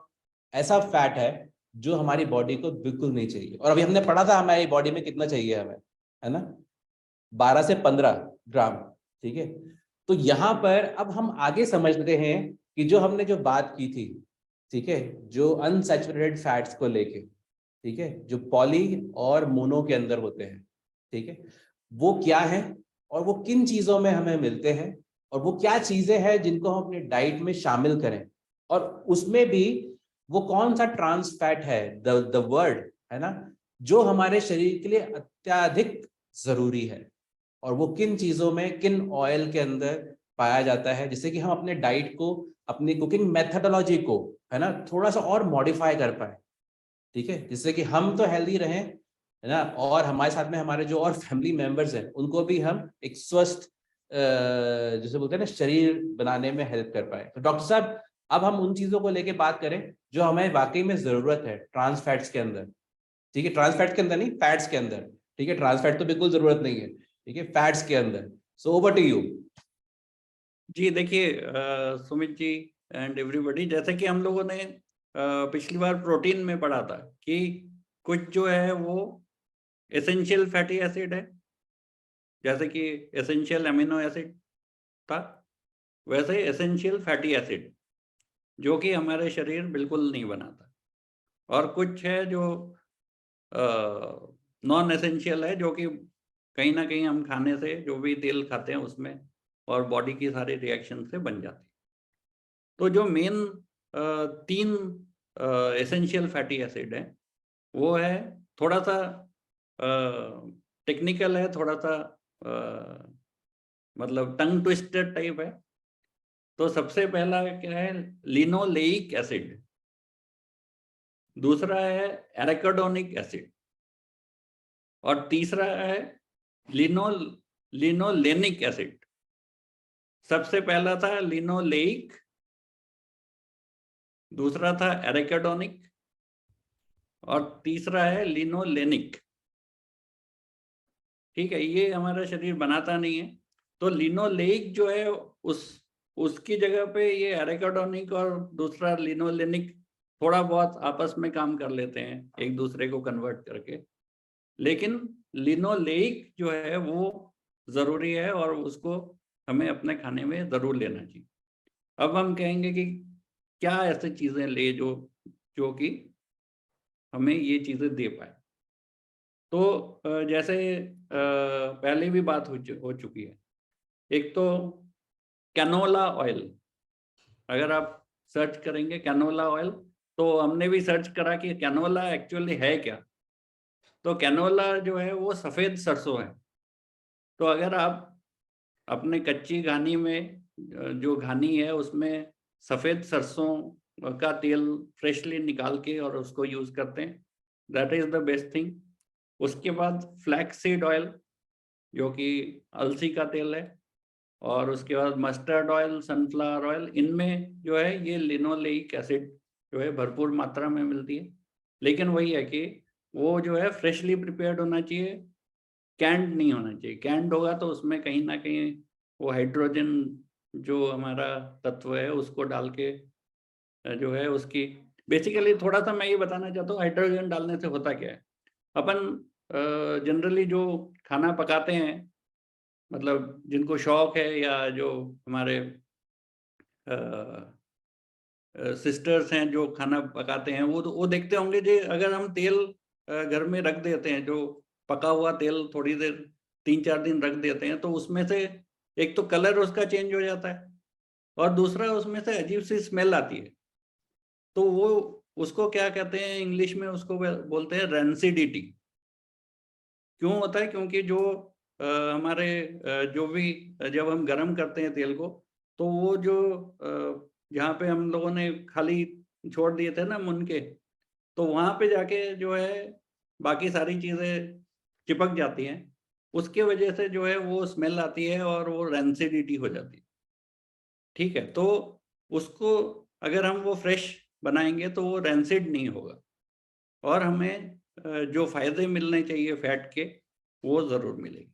ऐसा फैट है जो हमारी बॉडी को बिल्कुल नहीं चाहिए। और अभी हमने पढ़ा था हमारी बॉडी में कितना चाहिए हमें, है ना, 12 से 15 ग्राम। ठीक है, तो यहाँ पर अब हम आगे समझते हैं कि जो हमने जो बात की थी, ठीक है, जो अनसैचुरेटेड फैट्स को लेके, ठीक है, जो पॉली और मोनो के अंदर होते हैं, ठीक है, वो क्या है और वो किन चीजों में हमें मिलते हैं, और वो क्या चीजें हैं जिनको हम अपने डाइट में शामिल करें, और उसमें भी वो कौन सा ट्रांस फैट है, द वर्ड, है ना, जो हमारे शरीर के लिए अत्यधिक जरूरी है, और वो किन चीजों में, किन ऑयल के अंदर पाया जाता है, जिससे कि हम अपने डाइट को, अपनी कुकिंग मेथडोलॉजी को, है ना, थोड़ा सा और मॉडिफाई कर पाए। ठीक है, जिससे कि हम तो हेल्दी रहें, है ना, और हमारे साथ में हमारे जो और फैमिली मेंबर्स हैं उनको भी हम एक स्वस्थ जैसे बोलते हैं ना शरीर बनाने में हेल्प कर पाए। तो डॉक्टर साहब, अब हम उन चीजों को लेके बात करें जो हमें वाकई में जरूरत है ट्रांस फैट्स के अंदर। ठीक है, ट्रांस फैट्स के अंदर नहीं, फैट्स के अंदर। ठीक है, ट्रांस फैट तो बिल्कुल जरूरत नहीं है, ठीक है, फैट्स के अंदर। So over to you. जी देखिए सुमित जी एंड एवरीबॉडी, जैसे कि हम लोगों ने पिछली बार प्रोटीन में पढ़ा था कि कुछ जो है वो एसेंशियल फैटी एसिड है, जैसे कि एसेंशियल अमीनो एसिड था, वैसे एसेंशियल फैटी एसिड जो कि हमारे शरीर बिल्कुल नहीं बनाता, और कुछ है जो नॉन एसेंशियल है जो कि कहीं ना कहीं हम खाने से जो भी तेल खाते हैं उसमें और बॉडी की सारी रिएक्शन से बन जाती है। तो जो मेन 3 एसेंशियल फैटी एसिड है वो है, थोड़ा सा टेक्निकल है, थोड़ा सा मतलब टंग ट्विस्टर टाइप है। तो सबसे पहला क्या है, लिनोलेइक एसिड। दूसरा है एराकिडोनिक एसिड और तीसरा है लिनोलेनिक एसिड। सबसे पहला था लिनोलेइक, दूसरा था एराकिडोनिक और तीसरा है लिनोलेनिक। ठीक है, ये हमारा शरीर बनाता नहीं है, तो लिनोलेइक जो है उसकी जगह पे ये एराकिडोनिक और दूसरा लिनोलेनिक थोड़ा बहुत आपस में काम कर लेते हैं एक दूसरे को कन्वर्ट करके, लेकिन लिनोलेइक जो है वो जरूरी है और उसको हमें अपने खाने में जरूर लेना चाहिए। अब हम कहेंगे कि क्या ऐसी चीजें ले जो कि हमें ये चीजें दे पाए। तो जैसे पहले भी बात हो चुकी है, एक तो कैनोला ऑयल। अगर आप सर्च करेंगे कैनोला ऑयल, तो हमने भी सर्च करा कि कैनोला एक्चुअली है क्या। तो कैनोला जो है वो सफेद सरसों है। तो अगर आप अपने कच्ची घानी में जो घानी है उसमें सफेद सरसों का तेल फ्रेशली निकाल के और उसको यूज करते हैं, that is the best thing. उसके बाद फ्लैक्स सीड ऑयल जो कि अलसी का तेल है, और उसके बाद मस्टर्ड ऑयल, सनफ्लावर ऑयल, इनमें जो है ये लिनोलेइक एसिड जो है भरपूर मात्रा में मिलती है। लेकिन वही है कि वो जो है फ्रेशली प्रिपेयर्ड होना चाहिए, कैंड नहीं होना चाहिए। कैंड होगा तो उसमें कहीं ना कहीं वो हाइड्रोजन जो हमारा तत्व है उसको डाल के जो है उसकी, बेसिकली थोड़ा सा मैं ये बताना चाहता हूँ हाइड्रोजन डालने से होता क्या है। अपन जनरली जो खाना पकाते हैं, मतलब जिनको शौक है या जो हमारे सिस्टर्स हैं जो खाना पकाते हैं, वो देखते होंगे कि अगर हम तेल घर में रख देते हैं, जो पका हुआ तेल थोड़ी देर 3-4 दिन रख देते हैं, तो उसमें से एक तो कलर उसका चेंज हो जाता है और दूसरा उसमें से अजीब सी स्मेल आती है। तो वो उसको क्या कहते हैं इंग्लिश में, उसको बोलते हैं रेंसिडिटी। क्यों होता है? क्योंकि जो हमारे जो भी जब हम गर्म करते हैं तेल को, तो वो जो जहाँ पे हम लोगों ने खाली छोड़ दिए थे ना मुन के, तो वहाँ पे जाके जो है बाकी सारी चीज़ें चिपक जाती हैं। उसके वजह से जो है वो स्मेल आती है और वो रेंसिडिटी हो जाती है। ठीक है, तो उसको अगर हम वो फ्रेश बनाएंगे तो वो रेंसिड नहीं होगा और हमें जो फायदे मिलने चाहिए फैट के वो जरूर मिलेगी।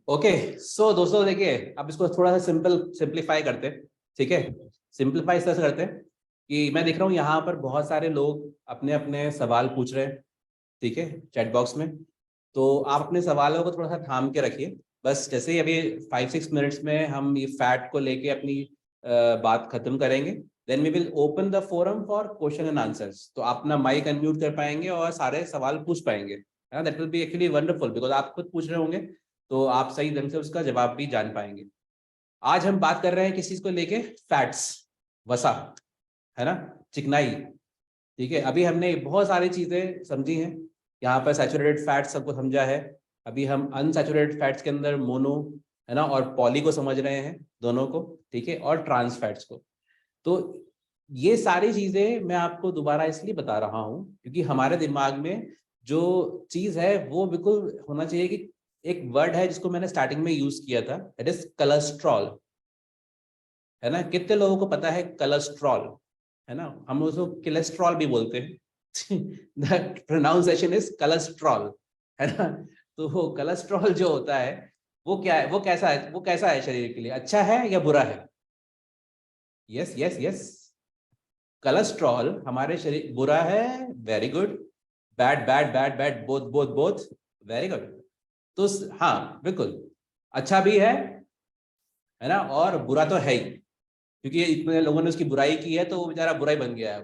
ओके सो दोस्तों देखिए, अब इसको थोड़ा सा सिंप्लीफाई करते हैं। ठीक है, सिंप्लीफाई इस तरह से करते हैं कि मैं देख रहा हूँ यहाँ पर बहुत सारे लोग अपने अपने सवाल पूछ रहे हैं। ठीक है, चैट बॉक्स में। तो आप अपने सवालों को थोड़ा सा थाम के रखिए। बस जैसे ही अभी 5-6 मिनट्स में हम ये फैट को लेके अपनी बात खत्म करेंगे, then we will open the forum for question and answers. तो आप अपना माइक अनम्यूट कर पाएंगे और सारे सवाल पूछ पाएंगे। That will be actually wonderful, because आप खुद पूछ रहे होंगे तो आप सही ढंग से उसका जवाब भी जान पाएंगे। आज हम बात कर रहे हैं किस चीज को लेके, फैट्स, वसा, है ना, चिकनाई। ठीक है, अभी हमने बहुत सारी चीजें समझी हैं। यहाँ पर सैचुरेटेड फैट्स सबको समझा है। अभी हम अनसैचुरेटेड फैट्स के अंदर मोनो, है ना, और पॉली को समझ रहे हैं, दोनों को। ठीक है, और ट्रांस फैट्स को। तो ये सारी चीजें मैं आपको दोबारा इसलिए बता रहा हूँ क्योंकि हमारे दिमाग में जो चीज है वो बिल्कुल होना चाहिए कि एक वर्ड है जिसको मैंने स्टार्टिंग में यूज किया था, दैट इज कोलेस्ट्रॉल। है ना, कितने लोगों को पता है कोलेस्ट्रॉल? है ना, हम उसको कोलेस्ट्रॉल भी बोलते हैं। द प्रोनाउंसिएशन इज कोलेस्ट्रॉल, है ना। तो वो कोलेस्ट्रॉल जो होता है वो क्या है, वो कैसा है, वो कैसा है शरीर के लिए, अच्छा है या बुरा है? यस यस यस, कोलेस्ट्रॉल हमारे शरीर बुरा है, very good. Bad bad bad bad, both both both, very good. तो हाँ बिल्कुल, अच्छा भी है ना, और बुरा तो है ही, क्योंकि इतने लोगों ने उसकी बुराई की है तो वो बेचारा बुरा ही बन गया है।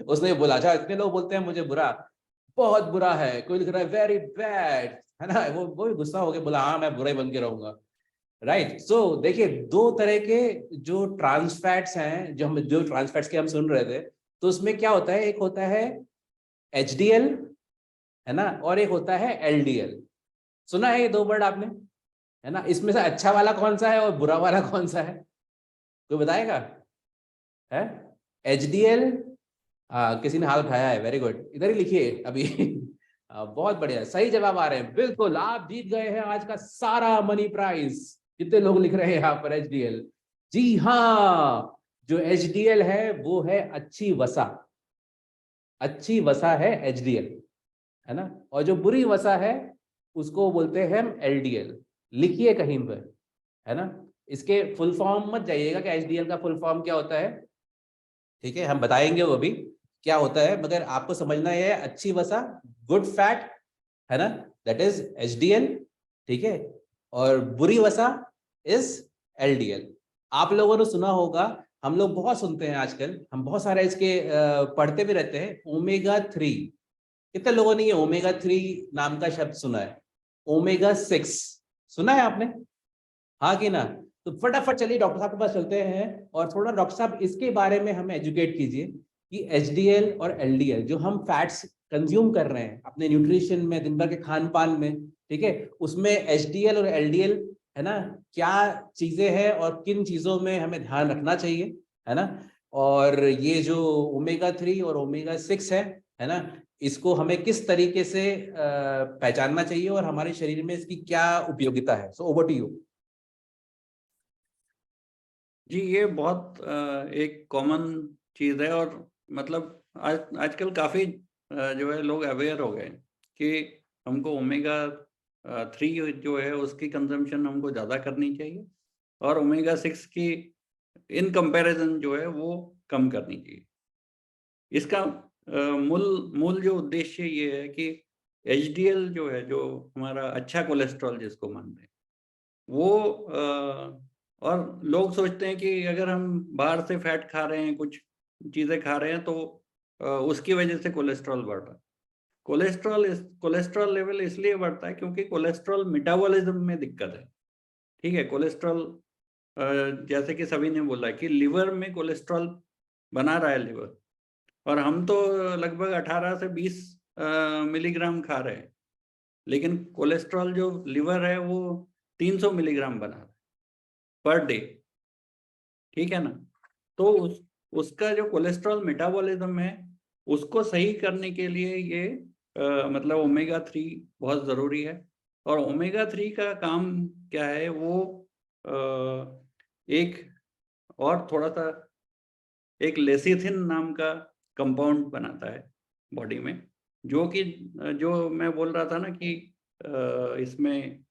उसने बोला, अच्छा इतने लोग बोलते हैं मुझे बुरा, बहुत बुरा है, कोई लिख रहा है वेरी बैड, है ना, वो भी गुस्सा हो गया, बोला हाँ मैं बुरा ही बन के रहूंगा, राइट। सो देखिए, दो तरह के जो ट्रांस फैट्स हैं, जो ट्रांस फैट्स के हम सुन रहे थे, तो उसमें क्या होता है, एक होता है एचडीएल, है ना, और एक होता है एलडीएल। सुना है ये दो वर्ड आपने, है ना, इसमें से अच्छा वाला कौन सा है और बुरा वाला कौन सा है, कोई बताएगा? है एचडीएल, किसी ने हाथ उठाया है, वेरी गुड, इधर ही लिखिए अभी। बहुत बढ़िया, सही जवाब आ रहे हैं, बिल्कुल, आप जीत गए हैं आज का सारा मनी प्राइज। कितने लोग लिख रहे हैं यहाँ पर एचडीएल? जी हाँ, जो एचडीएल है वो है अच्छी वसा, अच्छी वसा है एचडीएल, है ना, और जो बुरी वसा है उसको बोलते हैं हम एलडीएल। लिखिए कहीं पर, है ना, इसके फुल फॉर्म मत जाइएगा कि एचडीएल का फुल फॉर्म क्या होता है, ठीक है, हम बताएंगे वो भी क्या होता है, मगर आपको समझना है अच्छी वसा, गुड फैट, है ना, दैट इज एचडीएल, ठीक है, और बुरी वसा इज एलडीएल। आप लोगों ने सुना होगा, हम लोग बहुत सुनते हैं आजकल, हम बहुत सारे इसके पढ़ते भी रहते हैं, ओमेगा 3। कितने लोगों ने ये ओमेगा 3 नाम का शब्द सुना है? ओमेगा 6 सुना है आपने, हाँ कि ना? तो फटाफट चलिए डॉक्टर साहब के पास चलते हैं और थोड़ा डॉक्टर साहब इसके बारे में हमें एजुकेट कीजिए कि एचडीएल और एलडीएल जो हम फैट्स कंज्यूम कर रहे हैं अपने न्यूट्रिशन में, दिन भर के खान पान में, ठीक है, उसमें एचडीएल और एलडीएल, है ना, क्या चीजें हैं और किन चीजों में हमें ध्यान रखना चाहिए, है ना, और ये जो ओमेगा 3 और ओमेगा 6 है ना, इसको हमें किस तरीके से पहचानना चाहिए और हमारे शरीर में इसकी क्या उपयोगिता है। So over to you. जी, ये बहुत एक कॉमन चीज़ है, और मतलब आजकल काफ़ी जो है लोग अवेयर हो गए कि हमको ओमेगा 3 जो है उसकी कंजम्पशन हमको ज़्यादा करनी चाहिए, और ओमेगा 6 की इन कंपैरिजन जो है वो कम करनी चाहिए। इसका मूल मूल जो उद्देश्य ये है कि एचडीएल जो है, जो हमारा अच्छा कोलेस्ट्रॉल जिसको मानते हैं, वो और लोग सोचते हैं कि अगर हम बाहर से फैट खा रहे हैं, कुछ चीज़ें खा रहे हैं, तो उसकी वजह से कोलेस्ट्रॉल बढ़ रहा है। कोलेस्ट्रॉल लेवल इसलिए बढ़ता है क्योंकि कोलेस्ट्रॉल मेटाबॉलिज्म में दिक्कत है, ठीक है? कोलेस्ट्रॉल जैसे कि सभी ने बोला कि लिवर में कोलेस्ट्रॉल बना रहा है लिवर, और हम तो लगभग 18 से 20 मिलीग्राम खा रहे हैं, लेकिन कोलेस्ट्रॉल जो लिवर है वो 300 मिलीग्राम बना रहा है पर डे, ठीक है ना? तो उसका जो कोलेस्ट्रॉल मेटाबॉलिज्म है, उसको सही करने के लिए ये मतलब ओमेगा 3 बहुत ज़रूरी है। और ओमेगा 3 का काम क्या है, वो एक और थोड़ा-सा एक लेसिथिन नाम का कंपाउंड बनाता है बॉडी में, जो कि जो मैं बोल रहा था ना कि इसमें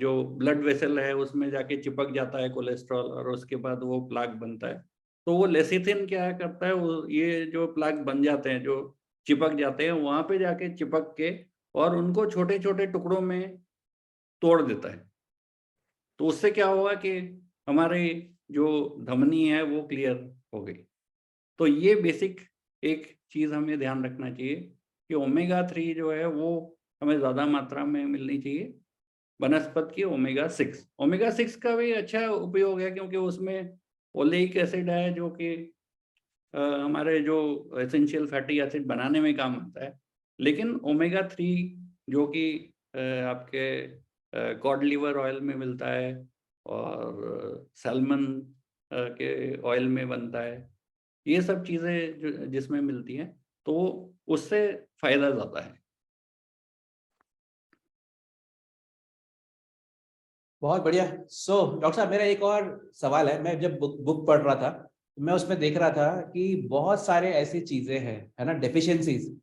जो ब्लड वेसल है उसमें जाके चिपक जाता है कोलेस्ट्रॉल, और उसके बाद वो प्लाक बनता है। तो वो लेसिथिन क्या करता है, वो ये जो प्लाक बन जाते हैं, जो चिपक जाते हैं, वहाँ पे जाके चिपक के और उनको छोटे-छोटे टुकड़ों में तोड़ देता है। तो उससे क्या होगा कि हमारी जो धमनी है वो क्लियर हो गई। तो ये बेसिक एक चीज़ हमें ध्यान रखना चाहिए कि ओमेगा 3 जो है वो हमें ज़्यादा मात्रा में मिलनी चाहिए, वनस्पत की ओमेगा 6। ओमेगा 6 का भी अच्छा उपयोग है क्योंकि उसमें ओलेइक एसिड है, जो कि हमारे जो एसेंशियल फैटी एसिड बनाने में काम आता है। लेकिन ओमेगा 3 जो कि आपके कॉड लिवर ऑयल में मिलता है, और सैल्मन के ऑयल में बनता है, ये सब चीज़ें जो जिसमें मिलती हैं, तो उससे फ़ायदा ज़्यादा है। बहुत बढ़िया। सो डॉक्टर साहब, मेरा एक और सवाल है, मैं जब बुक पढ़ रहा था तो मैं उसमें देख रहा था कि बहुत सारे ऐसी चीजें हैं, है ना, डेफिशिएंसीज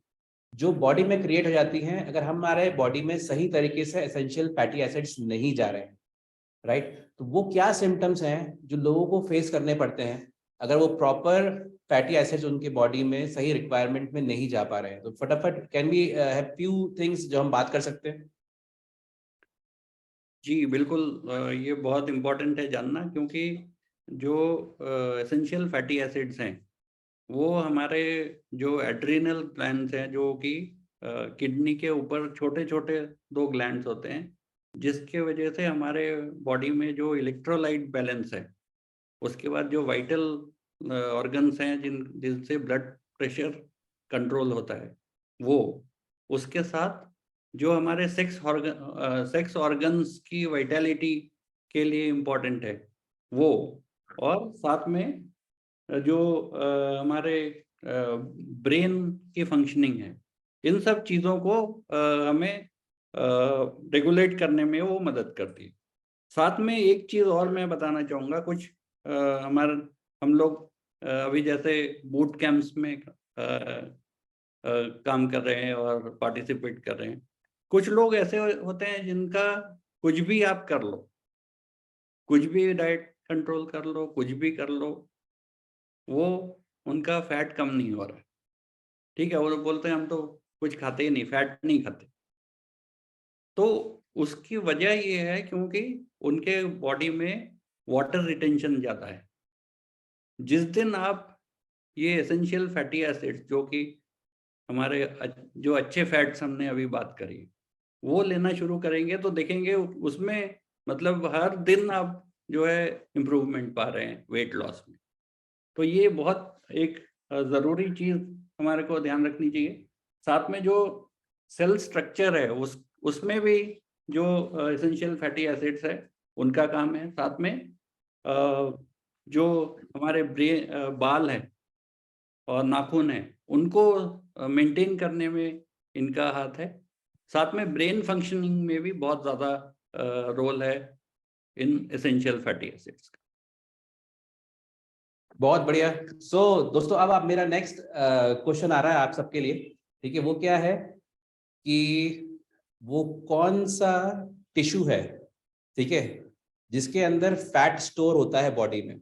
जो बॉडी में क्रिएट हो जाती हैं अगर हमारे बॉडी में सही तरीके से एसेंशियल फैटी एसिड्स नहीं जा रहे हैं, राइट। तो वो क्या सिम्टम्स हैं जो लोगों को फेस करने पड़ते हैं अगर वो प्रॉपर फैटी एसिड्स उनके बॉडी में सही रिक्वायरमेंट में नहीं जा पा रहे हैं? तो फटाफट can we have few things जो हम बात कर सकते हैं? जी, बिल्कुल, ये बहुत इम्पोर्टेंट है जानना, क्योंकि जो एसेंशियल फैटी एसिड्स हैं, वो हमारे जो एड्रिनल ग्लैंड्स हैं, जो कि किडनी के ऊपर छोटे-छोटे 2 ग्लैंड्स होते हैं, जिसके वजह से हमारे बॉडी में जो इलेक्ट्रोलाइट बैलेंस है, उसके बाद जो वाइटल ऑर्गन्स हैं जिनसे ब्लड प्रेशर कंट्रोल होता है, वो उसके साथ जो हमारे सेक्स ऑर्गन्स की वाइटैलिटी के लिए इम्पोर्टेंट है, वो, और साथ में जो हमारे ब्रेन की फंक्शनिंग है, इन सब चीज़ों को हमें रेगुलेट करने में वो मदद करती है। साथ में एक चीज़ और मैं बताना चाहूँगा, कुछ हमारे हम लोग अभी जैसे बूट कैंप्स में काम कर रहे हैं और पार्टिसिपेट कर रहे हैं। कुछ लोग ऐसे होते हैं जिनका कुछ भी आप कर लो, कुछ भी डाइट कंट्रोल कर लो, कुछ भी कर लो, वो उनका फैट कम नहीं हो रहा है। ठीक है? वो लोग बोलते हैं हम तो कुछ खाते ही नहीं, फैट नहीं खाते। तो उसकी वजह ये है क्योंकि उनके बॉडी में वाटर रिटेंशन ज़्यादा है। जिस दिन आप ये एसेंशियल फैटी एसिड्स, जो कि हमारे जो अच्छे फैट्स हमने अभी बात करी, वो लेना शुरू करेंगे तो देखेंगे उसमें मतलब हर दिन आप जो है इम्प्रूवमेंट पा रहे हैं वेट लॉस में। तो ये बहुत एक ज़रूरी चीज़ हमारे को ध्यान रखनी चाहिए। साथ में जो सेल स्ट्रक्चर है उसमें भी जो एसेंशियल फैटी एसिड्स है उनका काम है। साथ में जो हमारे बाल हैं और नाखून हैं उनको मेंटेन करने में इनका हाथ है। साथ में ब्रेन फंक्शनिंग में भी बहुत ज़्यादा रोल है इन एसेंशियल फैटी एसिड्स का। बहुत बढ़िया। दोस्तों अब आप मेरा नेक्स्ट क्वेश्चन आ रहा है आप सबके लिए। ठीक है, वो क्या है कि वो कौन सा टिश्यू है, ठीक है, जिसके अंदर फैट स्टोर होता है बॉडी में।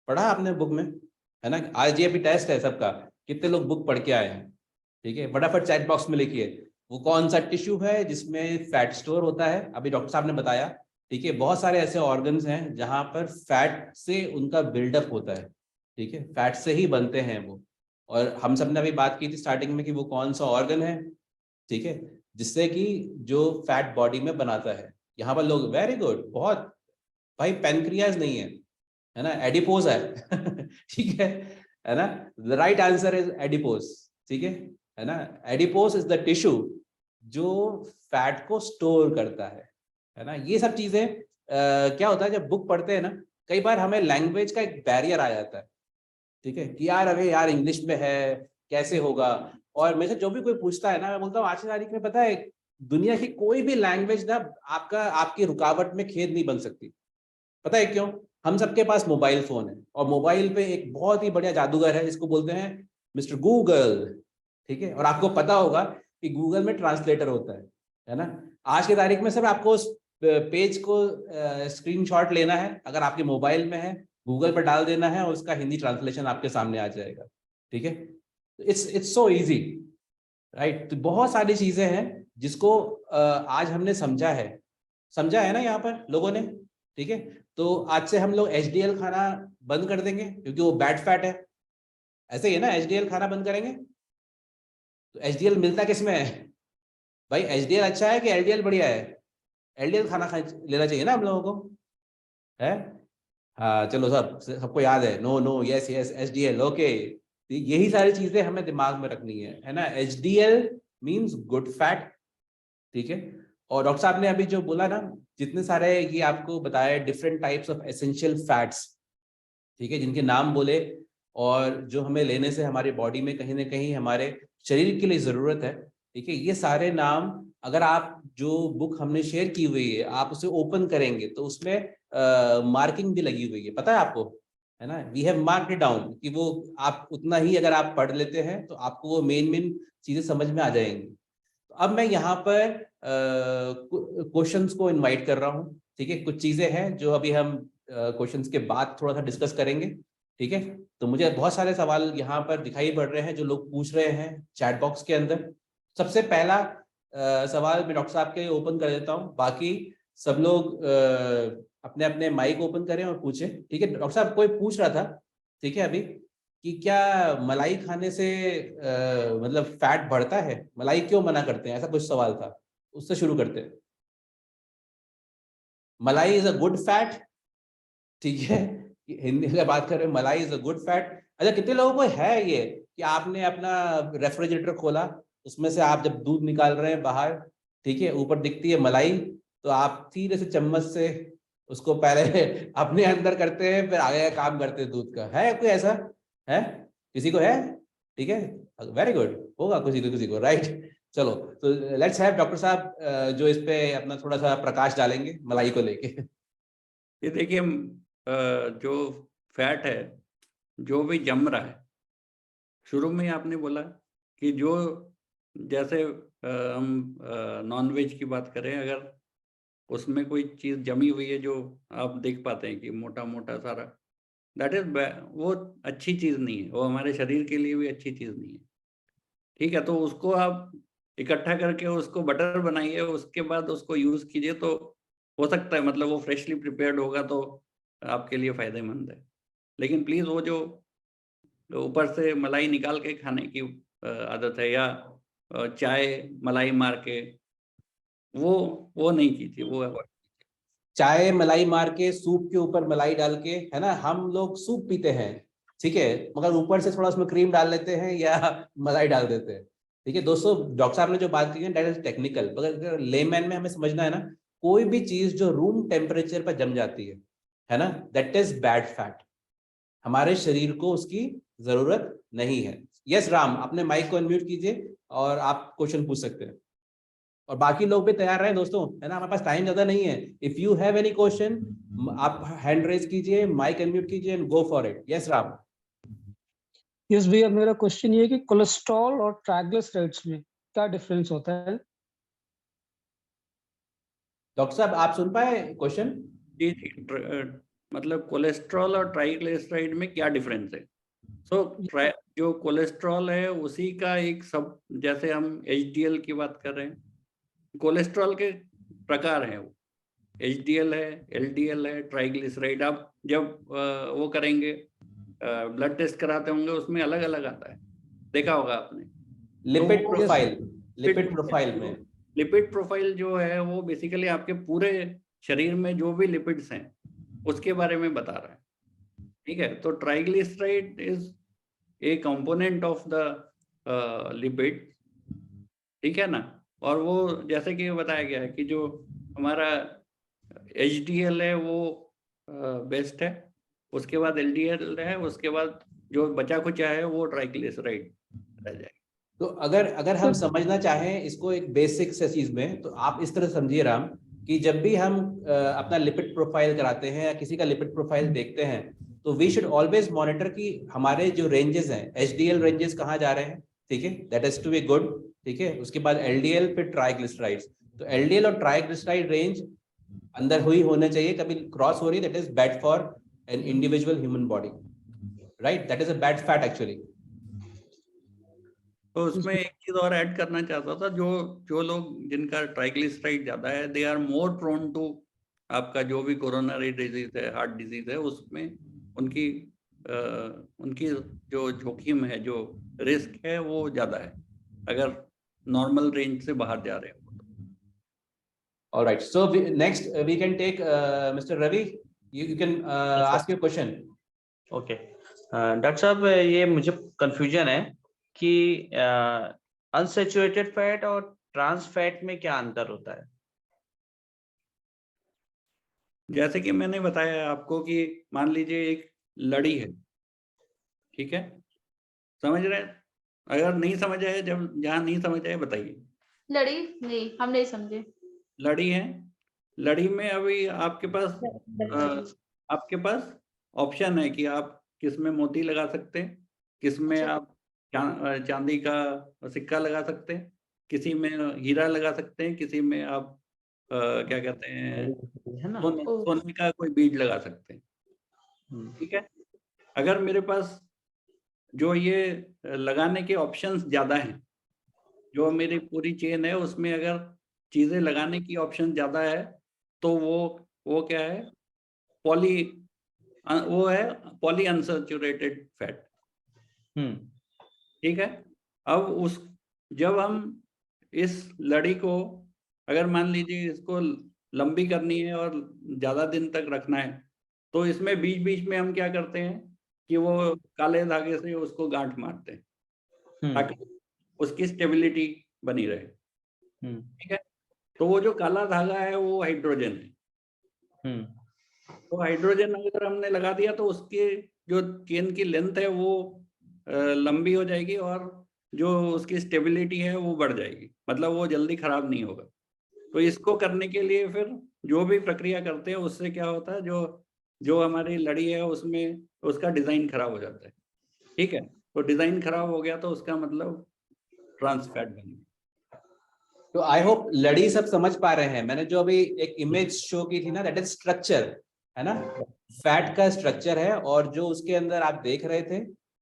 पढ़ा आपने बुक में, है ना? आज ये अभी टेस्ट है सबका, कितने लोग बुक पढ़ के आए हैं? ठीक है, फटाफट चैट बॉक्स में लिखिए वो कौन सा टिश्यू है जिसमें फैट स्टोर होता है। अभी डॉक्टर साहब ने बताया। ठीक है, बहुत सारे ऐसे ऑर्गन्स हैं जहां पर फैट से उनका बिल्डअप होता है। ठीक है, फैट से ही बनते हैं वो। और हम सब ने अभी बात की थी स्टार्टिंग में कि वो कौन सा ऑर्गन है, ठीक है, जिससे कि जो फैट बॉडी में बनाता है। यहाँ पर लोग वेरी गुड, बहुत भाई, पेनक्रियाज नहीं है ना, एडिपोज है। ठीक है ना? The right answer is adipose. ठीक है ना? एडिपोज इज द टिश्यू जो फैट को स्टोर करता है ना? ये सब चीजें क्या होता है जब बुक पढ़ते हैं ना, कई बार हमें लैंग्वेज का एक बैरियर आ जाता है। ठीक है, कि यार अरे यार इंग्लिश में है, कैसे होगा। और मेरे से जो भी कोई पूछता है ना, मैं बोलता हूँ आज की तारीख में पता है दुनिया की कोई भी लैंग्वेज ना आपकी रुकावट में खेद नहीं बन सकती। पता है क्यों? हम सबके पास मोबाइल फोन है और मोबाइल पे एक बहुत ही बढ़िया जादूगर है जिसको बोलते हैं मिस्टर गूगल। ठीक है, और आपको पता होगा कि गूगल में ट्रांसलेटर होता है ना? आज की तारीख में सर आपको उस पेज को स्क्रीनशॉट लेना है, अगर आपके मोबाइल में है गूगल पर डाल देना है और उसका हिंदी ट्रांसलेशन आपके सामने आ जाएगा। ठीक है, इट्स सो इजी, राइट? तो बहुत सारी चीजें हैं जिसको आज हमने समझा है ना यहाँ पर लोगों ने। ठीक है, तो आज से हम लोग एचडीएल खाना बंद कर देंगे क्योंकि वो बैड फैट है। ऐसे ही है ना, एचडीएल खाना बंद करेंगे तो एचडीएल मिलता किस में है भाई? एचडीएल अच्छा है कि एलडीएल बढ़िया है? एलडीएल खाना लेना चाहिए ना हम लोगों को, है? हाँ चलो, सबको याद है, no no yes yes HDL, okay. यही सारी चीजें हमें दिमाग में रखनी है ना? HDL means good fat. ठीक है, और डॉक्टर साहब ने अभी जो बोला ना, जितने सारे ये आपको बताया different types of essential fats, ठीक है, जिनके नाम बोले और जो हमें लेने से हमारी बॉडी में कहीं ना कहीं हमारे शरीर के लिए जरूरत है। ठीक है, ये सारे नाम अगर आप जो बुक हमने शेयर की हुई है आप उसे ओपन करेंगे तो उसमें मार्किंग भी लगी हुई है, पता है आपको, है ना? We have marked it down कि वो आप उतना ही अगर आप पढ़ लेते हैं तो आपको वो मेन मेन चीजें समझ में आ जाएंगी। तो अब मैं यहाँ पर क्वेश्चंस को इनवाइट कर रहा हूँ। ठीक है, कुछ चीजें हैं जो अभी हम क्वेश्चंस के बाद थोड़ा सा डिस्कस करेंगे। ठीक है, तो मुझे बहुत सारे सवाल यहाँ पर दिखाई पड़ रहे हैं जो लोग पूछ रहे हैं चैट बॉक्स के अंदर। सबसे पहला सवाल मैं डॉक्टर साहब के ओपन कर देता हूँ, बाकी सब लोग अपने अपने माइक ओपन करें और पूछें। ठीक है, डॉक्टर साहब कोई पूछ रहा था, ठीक है, अभी कि क्या मलाई खाने से मतलब फैट बढ़ता है, मलाई क्यों मना करते हैं, ऐसा कुछ सवाल था, उससे शुरू करते हैं। मलाई इज अ गुड फैट, ठीक है, हिंदी में बात कर रहे हैं, मलाई इज अ गुड फैट। अच्छा, कितने लोगों को है ये कि आपने अपना रेफ्रिजरेटर खोला, उसमें से आप जब दूध निकाल रहे हैं बाहर, ठीक है, ऊपर दिखती है मलाई, तो आप धीरे से चम्मच से उसको पहले अपने अंदर करते हैं, फिर आगे का काम करते हैं दूध का। है कोई ऐसा? है किसी को? है, ठीक है, वेरी गुड, होगा किसी को, राइट। चलो, तो लेट्स हैव डॉक्टर साहब जो इस पे अपना थोड़ा सा प्रकाश डालेंगे मलाई को लेके। ये देखिए, जो फैट है, जो भी जम रहा है, शुरू में ही आपने बोला कि जो जैसे हम नॉन वेज की बात करें, अगर उसमें कोई चीज़ जमी हुई है जो आप देख पाते हैं कि मोटा-मोटा सारा, दैट इज़ वो अच्छी चीज़ नहीं है, वो हमारे शरीर के लिए भी अच्छी चीज़ नहीं है। ठीक है? तो उसको आप इकट्ठा करके उसको बटर बनाइए, उसके बाद उसको यूज़ कीजिए, तो हो सकता है मतलब वो फ्रेशली प्रिपेयर्ड होगा तो आपके लिए फ़ायदेमंद है। लेकिन प्लीज़ वो जो ऊपर से मलाई निकाल के खाने की आदत है, या चाय मलाई मार के, वो वो नहीं कीजिए, वो अवॉइड। चाय मलाई मार के, सूप के ऊपर मलाई डाल के, है ना, हम लोग सूप पीते हैं, ठीक है, मगर ऊपर से थोड़ा उसमें क्रीम डाल लेते हैं या मलाई डाल देते हैं। ठीक है दोस्तों, डॉक्टर साहब ने जो बात की है दैट इज टेक्निकल, मगर लेमैन में हमें समझना है ना, कोई भी चीज जो रूम टेम्परेचर पर जम जाती है ना, दैट इज बैड फैट, हमारे शरीर को उसकी जरूरत नहीं है। यस राम, अपने माइक को अनम्यूट कीजिए और आप क्वेश्चन पूछ सकते हैं, और बाकी लोग भी तैयार रहे दोस्तों, है ना, हमारे पास टाइम ज्यादा नहीं है। If you have any question, आप हैंड रेज कीजिए, माइक अनम्यूट कीजिए and go for it. Yes Ram. Yes भैया, मेरा क्वेश्चन ये है कि कोलेस्ट्रॉल और ट्राइग्लिसराइड्स में क्या डिफरेंस होता है? डॉक्टर साहब आप सुन पाए क्वेश्चन? जी, जी। मतलब कोलेस्ट्रॉल और ट्राइग्लिसराइड में क्या डिफरेंस है? सो ट्राइ जो कोलेस्ट्रॉल है उसी का एक सब, जैसे हम एचडीएल की बात कर रहे हैं, कोलेस्ट्रॉल के प्रकार हैं वो। एचडीएल है, एलडीएल है, ट्राइग्लिसराइड। आप जब वो करेंगे, ब्लड टेस्ट कराते होंगे, उसमें अलग-अलग आता है, देखा होगा आपने। तो लिपिड वो प्रोफाइल, लिपिड लिपिड प्रोफाइल में। लिपिड प्रोफाइल जो है वो बेसिकली आपके पूरे शरीर में जो भी लिपिड्स हैं, उसके बारे में बता रहा है। ठीक है? तो triglyceride is a component of the lipid, ठीक है ना? और वो जैसे कि बताया गया है कि जो हमारा एचडीएल है वो बेस्ट है, उसके बाद एलडीएल है, उसके बाद जो बचा-खुचा है वो ट्राइग्लिसराइड रह जाएगा। तो अगर अगर हम सर, समझना चाहें इसको एक बेसिक से चीज में, तो आप इस तरह समझिए राम, कि जब भी हम अपना लिपिड प्रोफाइल कराते हैं या किसी का लिपिड प्रोफाइल देखते हैं, तो वी शुड ऑलवेज मॉनिटर कि हमारे जो रेंजेस हैं, एचडीएल रेंजेस कहाँ जा रहे हैं, ठीक है, that is to be good, ठीक है, उसके बाद एलडीएल, फिर ट्राइग्लिसराइड्स। तो एलडीएल और ट्राइग्लिसराइड रेंज अंदर हुई होने चाहिए, कभी क्रॉस हो रही, that is bad for an individual human body, right, that is a bad fat actually. तो उसमें एक चीज़ और ऐड करना चाहता था, जो जो लोग जिनका ट्राइग्लिसराइड ज़्यादा है, they are more prone to आपका जो भी कोरोनरी डिजीज़ है, हार्ट डिजीज़ है, उसमें उनकी उनकी जो जोखिम है, जो रिस्क है, वो ज़्यादा है, अगर नॉर्मल रेंज से बाहर जा रहे हो तो। All right. So next we can take Mr. Ravi. You can ask your question. Okay doctor साहब, ये मुझे कंफ्यूजन है कि अनसैचुरेटेड फैट और ट्रांस फैट में क्या अंतर होता है? जैसे कि मैंने बताया आपको कि मान लीजिए एक लड़ी है, ठीक है? समझ रहे हैं? अगर नहीं समझ आए, जब जहाँ नहीं समझ आए बताइए। लड़ी नहीं, हम नहीं समझे। लड़ी है, लड़ी में अभी आपके पास ऑप्शन है कि आप किसमें मोती लगा सकते हैं, किसमें अच्छा। आप चांदी का सिक्का लगा सकते हैं, किसी में हीरा लगा सकते हैं, किसी में आप क्या कहते हैं, है ना? ओ। सोने का कोई बीज लगा सकते हैं, ठीक है? अगर मेरे पास जो ये लगाने के ऑप्शंस ज़्यादा हैं, जो मेरी पूरी चेन है उसमें अगर चीज़ें लगाने की ऑप्शन ज़्यादा है, तो वो क्या है? पॉली वो है पॉली अनसैचुरेटेड फैट। ठीक है। अब जब हम इस लड़ी को, अगर मान लीजिए इसको लंबी करनी है और ज्यादा दिन तक रखना है, तो इसमें बीच बीच में हम क्या करते हैं कि वो काले धागे से उसको गांठ मारते हैं ताकि उसकी स्टेबिलिटी बनी रहे। ठीक है। तो वो जो काला धागा है वो हाइड्रोजन है। तो हाइड्रोजन अगर हमने लगा दिया तो उसके जो चेन की लेंथ है वो लंबी हो जाएगी और जो उसकी स्टेबिलिटी है वो बढ़ जाएगी, मतलब वो जल्दी खराब नहीं होगा। तो इसको करने के लिए फिर जो भी प्रक्रिया करते हैं उससे क्या होता है, जो हमारी लड़ी है उसमें उसका डिजाइन खराब हो जाता है। ठीक है। तो डिजाइन खराब हो गया तो उसका मतलब ट्रांस फैट बन गया। तो आई होप लड़ी सब समझ पा रहे हैं। मैंने जो अभी एक इमेज शो की थी ना, दैट इज स्ट्रक्चर, है ना, फैट का स्ट्रक्चर है। और जो उसके अंदर आप देख रहे थे,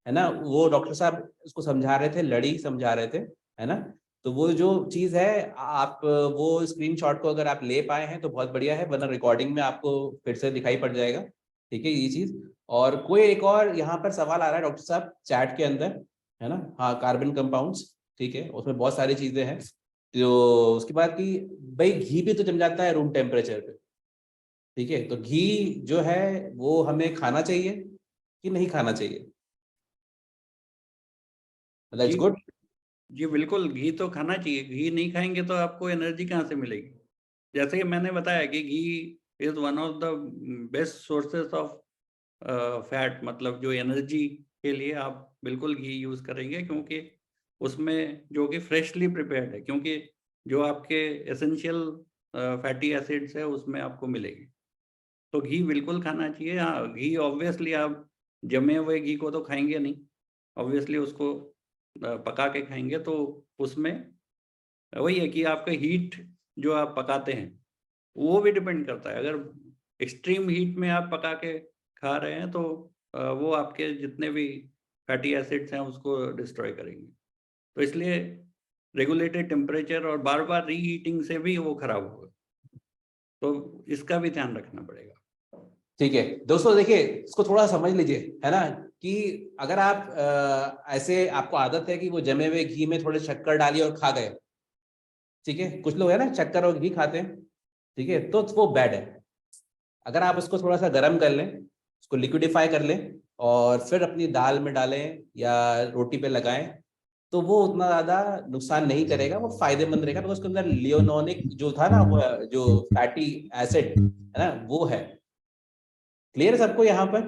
है ना, वो डॉक्टर साहब उसको समझा रहे थे, लड़ी समझा रहे थे, है ना। तो वो जो चीज है, आप वो स्क्रीनशॉट को अगर आप ले पाए हैं तो बहुत बढ़िया है, वरना रिकॉर्डिंग में आपको फिर से दिखाई पड़ जाएगा। ठीक है, ये चीज। और कोई एक और यहाँ पर सवाल आ रहा है डॉक्टर साहब चैट के अंदर, है ना। हाँ, कार्बन कंपाउंड्स, ठीक है, उसमें बहुत सारी चीजें हैं। तो उसके बाद की भाई घी भी तो जम जाता है रूम टेम्परेचर पे। ठीक है, तो घी जो है वो हमें खाना चाहिए कि नहीं खाना चाहिए? That's ji good. जी बिल्कुल, घी तो खाना चाहिए। घी नहीं खाएंगे तो आपको एनर्जी कहाँ से मिलेगी? जैसे कि मैंने बताया कि ghee is one of the best sources of fat, मतलब जो एनर्जी के लिए आप बिल्कुल घी यूज करेंगे, क्योंकि उसमें जो कि फ्रेशली प्रिपेयर्ड है, क्योंकि जो आपके एसेंशियल फैटी एसिड्स है उसमें आपको मिलेगी। तो घी बिल्कुल खाना चाहिए। हाँ, घी ऑब्वियसली आप जमे हुए घी को तो खाएंगे नहीं, ऑब्वियसली उसको पका के खाएंगे। तो उसमें वही है कि आपका हीट जो आप पकाते हैं वो भी डिपेंड करता है। अगर एक्सट्रीम हीट में आप पका के खा रहे हैं तो वो आपके जितने भी फैटी एसिड्स हैं उसको डिस्ट्रॉय करेंगे। तो इसलिए रेगुलेटेड टेम्परेचर और बार बार रीहीटिंग से भी वो खराब होगा, तो इसका भी ध्यान रखना पड़ेगा। ठीक है दोस्तों, देखिए इसको थोड़ा समझ लीजिए, है ना, कि अगर आप ऐसे आपको आदत है कि वो जमे हुए घी में थोड़े शक्कर डालिए और खा गए, ठीक है, कुछ लोग है ना शक्कर और घी खाते हैं, ठीक है, तो वो बैड है। अगर आप उसको थोड़ा सा गर्म कर लें, उसको लिक्विडिफाई कर लें और फिर अपनी दाल में डालें या रोटी पे लगाएं, तो वो उतना ज्यादा नुकसान नहीं करेगा, वो फायदेमंद रहेगा। तो उसके अंदर लियोनोनिक जो था ना, वो जो फैटी एसिड है ना, वो है। क्लियर है सबको यहाँ पर,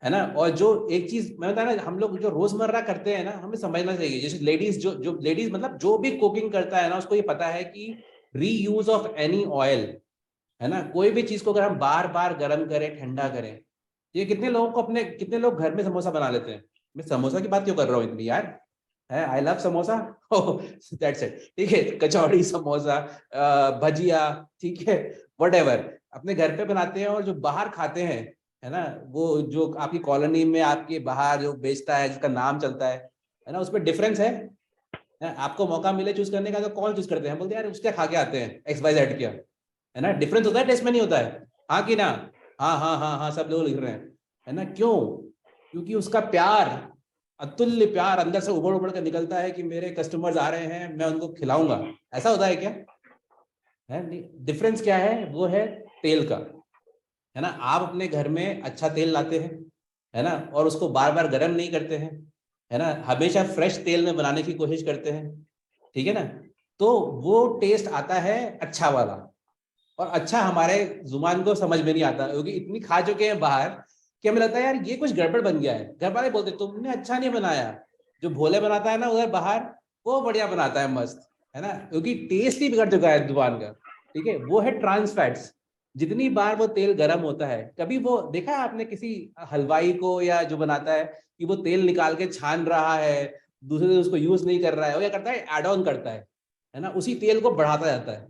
है ना। और जो एक चीज मैं बताया ना, हम लोग जो रोजमर्रा करते हैं ना, हमें समझना चाहिए। जैसे लेडीज, जो लेडीज मतलब जो भी कुकिंग करता है ना, उसको ये पता है कि रीयूज ऑफ एनी ऑयल, है ना, कोई भी चीज को अगर हम बार बार गर्म करें, ठंडा करें। ये कितने लोग घर में समोसा बना लेते हैं? मैं समोसा की बात क्यों कर रहा हूँ इतनी यार, है, I love samosa. That's it. ठीक है, कचौड़ी, समोसा, भजिया, ठीक है, व्हाटएवर अपने घर पे बनाते हैं। और जो बाहर खाते हैं, है ना, वो जो आपकी कॉलोनी में आपके बाहर जो बेचता है, जिसका नाम चलता है ना, उसमें डिफरेंस है। आपको मौका मिले चूज करने का तो कौन चूज करते हैं? बोलते हैं यार उसके खा के आते हैं, XYZ किया, है ना। डिफरेंस होता है, टेस्ट में नहीं होता है। हाँ कि ना? हाँ हाँ हाँ हाँ, सब लोग लिख रहे हैं, है ना। क्यों? क्योंकि उसका प्यार, अतुल्य प्यार अंदर से उबड़ उबड़ कर निकलता है कि मेरे कस्टमर्स आ रहे हैं, मैं उनको खिलाऊंगा। ऐसा होता है क्या? है नहीं। डिफरेंस क्या है? वो है तेल का, है ना। आप अपने घर में अच्छा तेल लाते हैं, है ना, और उसको बार बार गर्म नहीं करते हैं, है ना, हमेशा फ्रेश तेल में बनाने की कोशिश करते हैं, ठीक है ना। तो वो टेस्ट आता है अच्छा वाला। और अच्छा हमारे जुबान को समझ में नहीं आता, क्योंकि इतनी खा चुके हैं बाहर कि हमें लगता है यार ये कुछ गड़बड़ बन गया है। घर वाले बोलते तुमने अच्छा नहीं बनाया। जो भोले बनाता है ना उधर बाहर, वो बढ़िया बनाता है, मस्त, है ना, क्योंकि टेस्ट ही बिगड़ चुका है जुबान का। ठीक है, वो है ट्रांस फैट्स। जितनी बार वो तेल गर्म होता है, कभी वो देखा है आपने किसी हलवाई को या जो बनाता है कि वो तेल निकाल के छान रहा है, दूसरे दिन उसको यूज नहीं कर रहा है, वो क्या करता है, एड ऑन करता है ना, उसी तेल को बढ़ाता जाता है।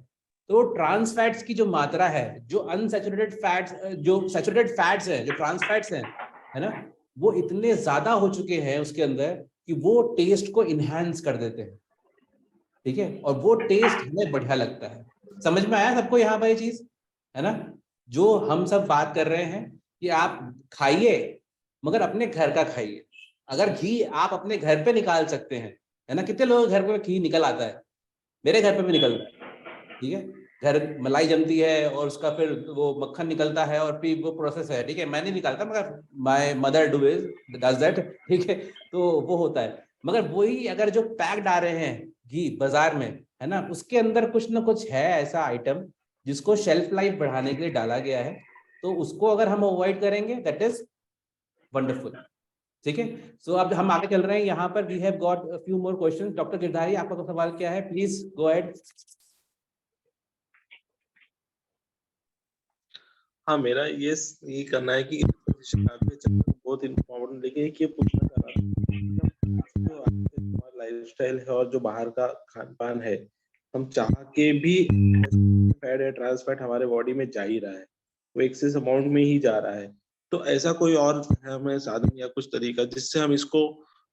तो ट्रांस फैट्स की जो मात्रा है, जो अनसैचुरेटेड फैट्स, जो सैचुरेटेड फैट्स है, जो ट्रांस फैट्स हैं, है ना, वो इतने ज्यादा हो चुके हैं उसके अंदर कि वो टेस्ट को इनहेंस कर देते हैं। ठीक है, और वो टेस्ट हमें बढ़िया लगता है। समझ में आया सबको यहाँ पर ये चीज, है ना, जो हम सब बात कर रहे हैं कि आप खाइए, मगर अपने घर का खाइए। अगर घी आप अपने घर पे निकाल सकते हैं, है ना, कितने लोगों के घर पे घी निकल आता है, मेरे घर पे भी निकलता है, ठीक है, घर मलाई जमती है और उसका फिर वो मक्खन निकलता है और फिर वो प्रोसेस है, ठीक है, मैं नहीं निकालता मगर माय मदर डज दैट, ठीक है, तो वो होता है। मगर वही अगर जो पैक्ड आ रहे हैं घी बाजार में, है ना, उसके अंदर कुछ ना कुछ है ऐसा आइटम जिसको शेल्फ लाइफ बढ़ाने के लिए डाला गया है, तो उसको अगर हम अवॉइड करेंगे दैट इज वंडरफुल, ठीक है। सो अब हम आगे चल रहे हैं, यहाँ पर we have got a few more questions. Doctor Girdhari, आपका तो सवाल क्या है, प्लीज गो अहेड। हाँ, मेरा ये करना है कि बहुत इम्पोर्टेंट, लेकिन एक ये पूछना चाह रहा था, जो हमारा लाइफस्टाइल है और जो बाहर का खान पान है, हम चाह के भी फैट या ट्रांस फैट हमारे बॉडी में जा ही रहा है, वो एक्सेस अमाउंट में ही जा रहा है। तो ऐसा कोई और हमें साधन या कुछ तरीका जिससे हम इसको,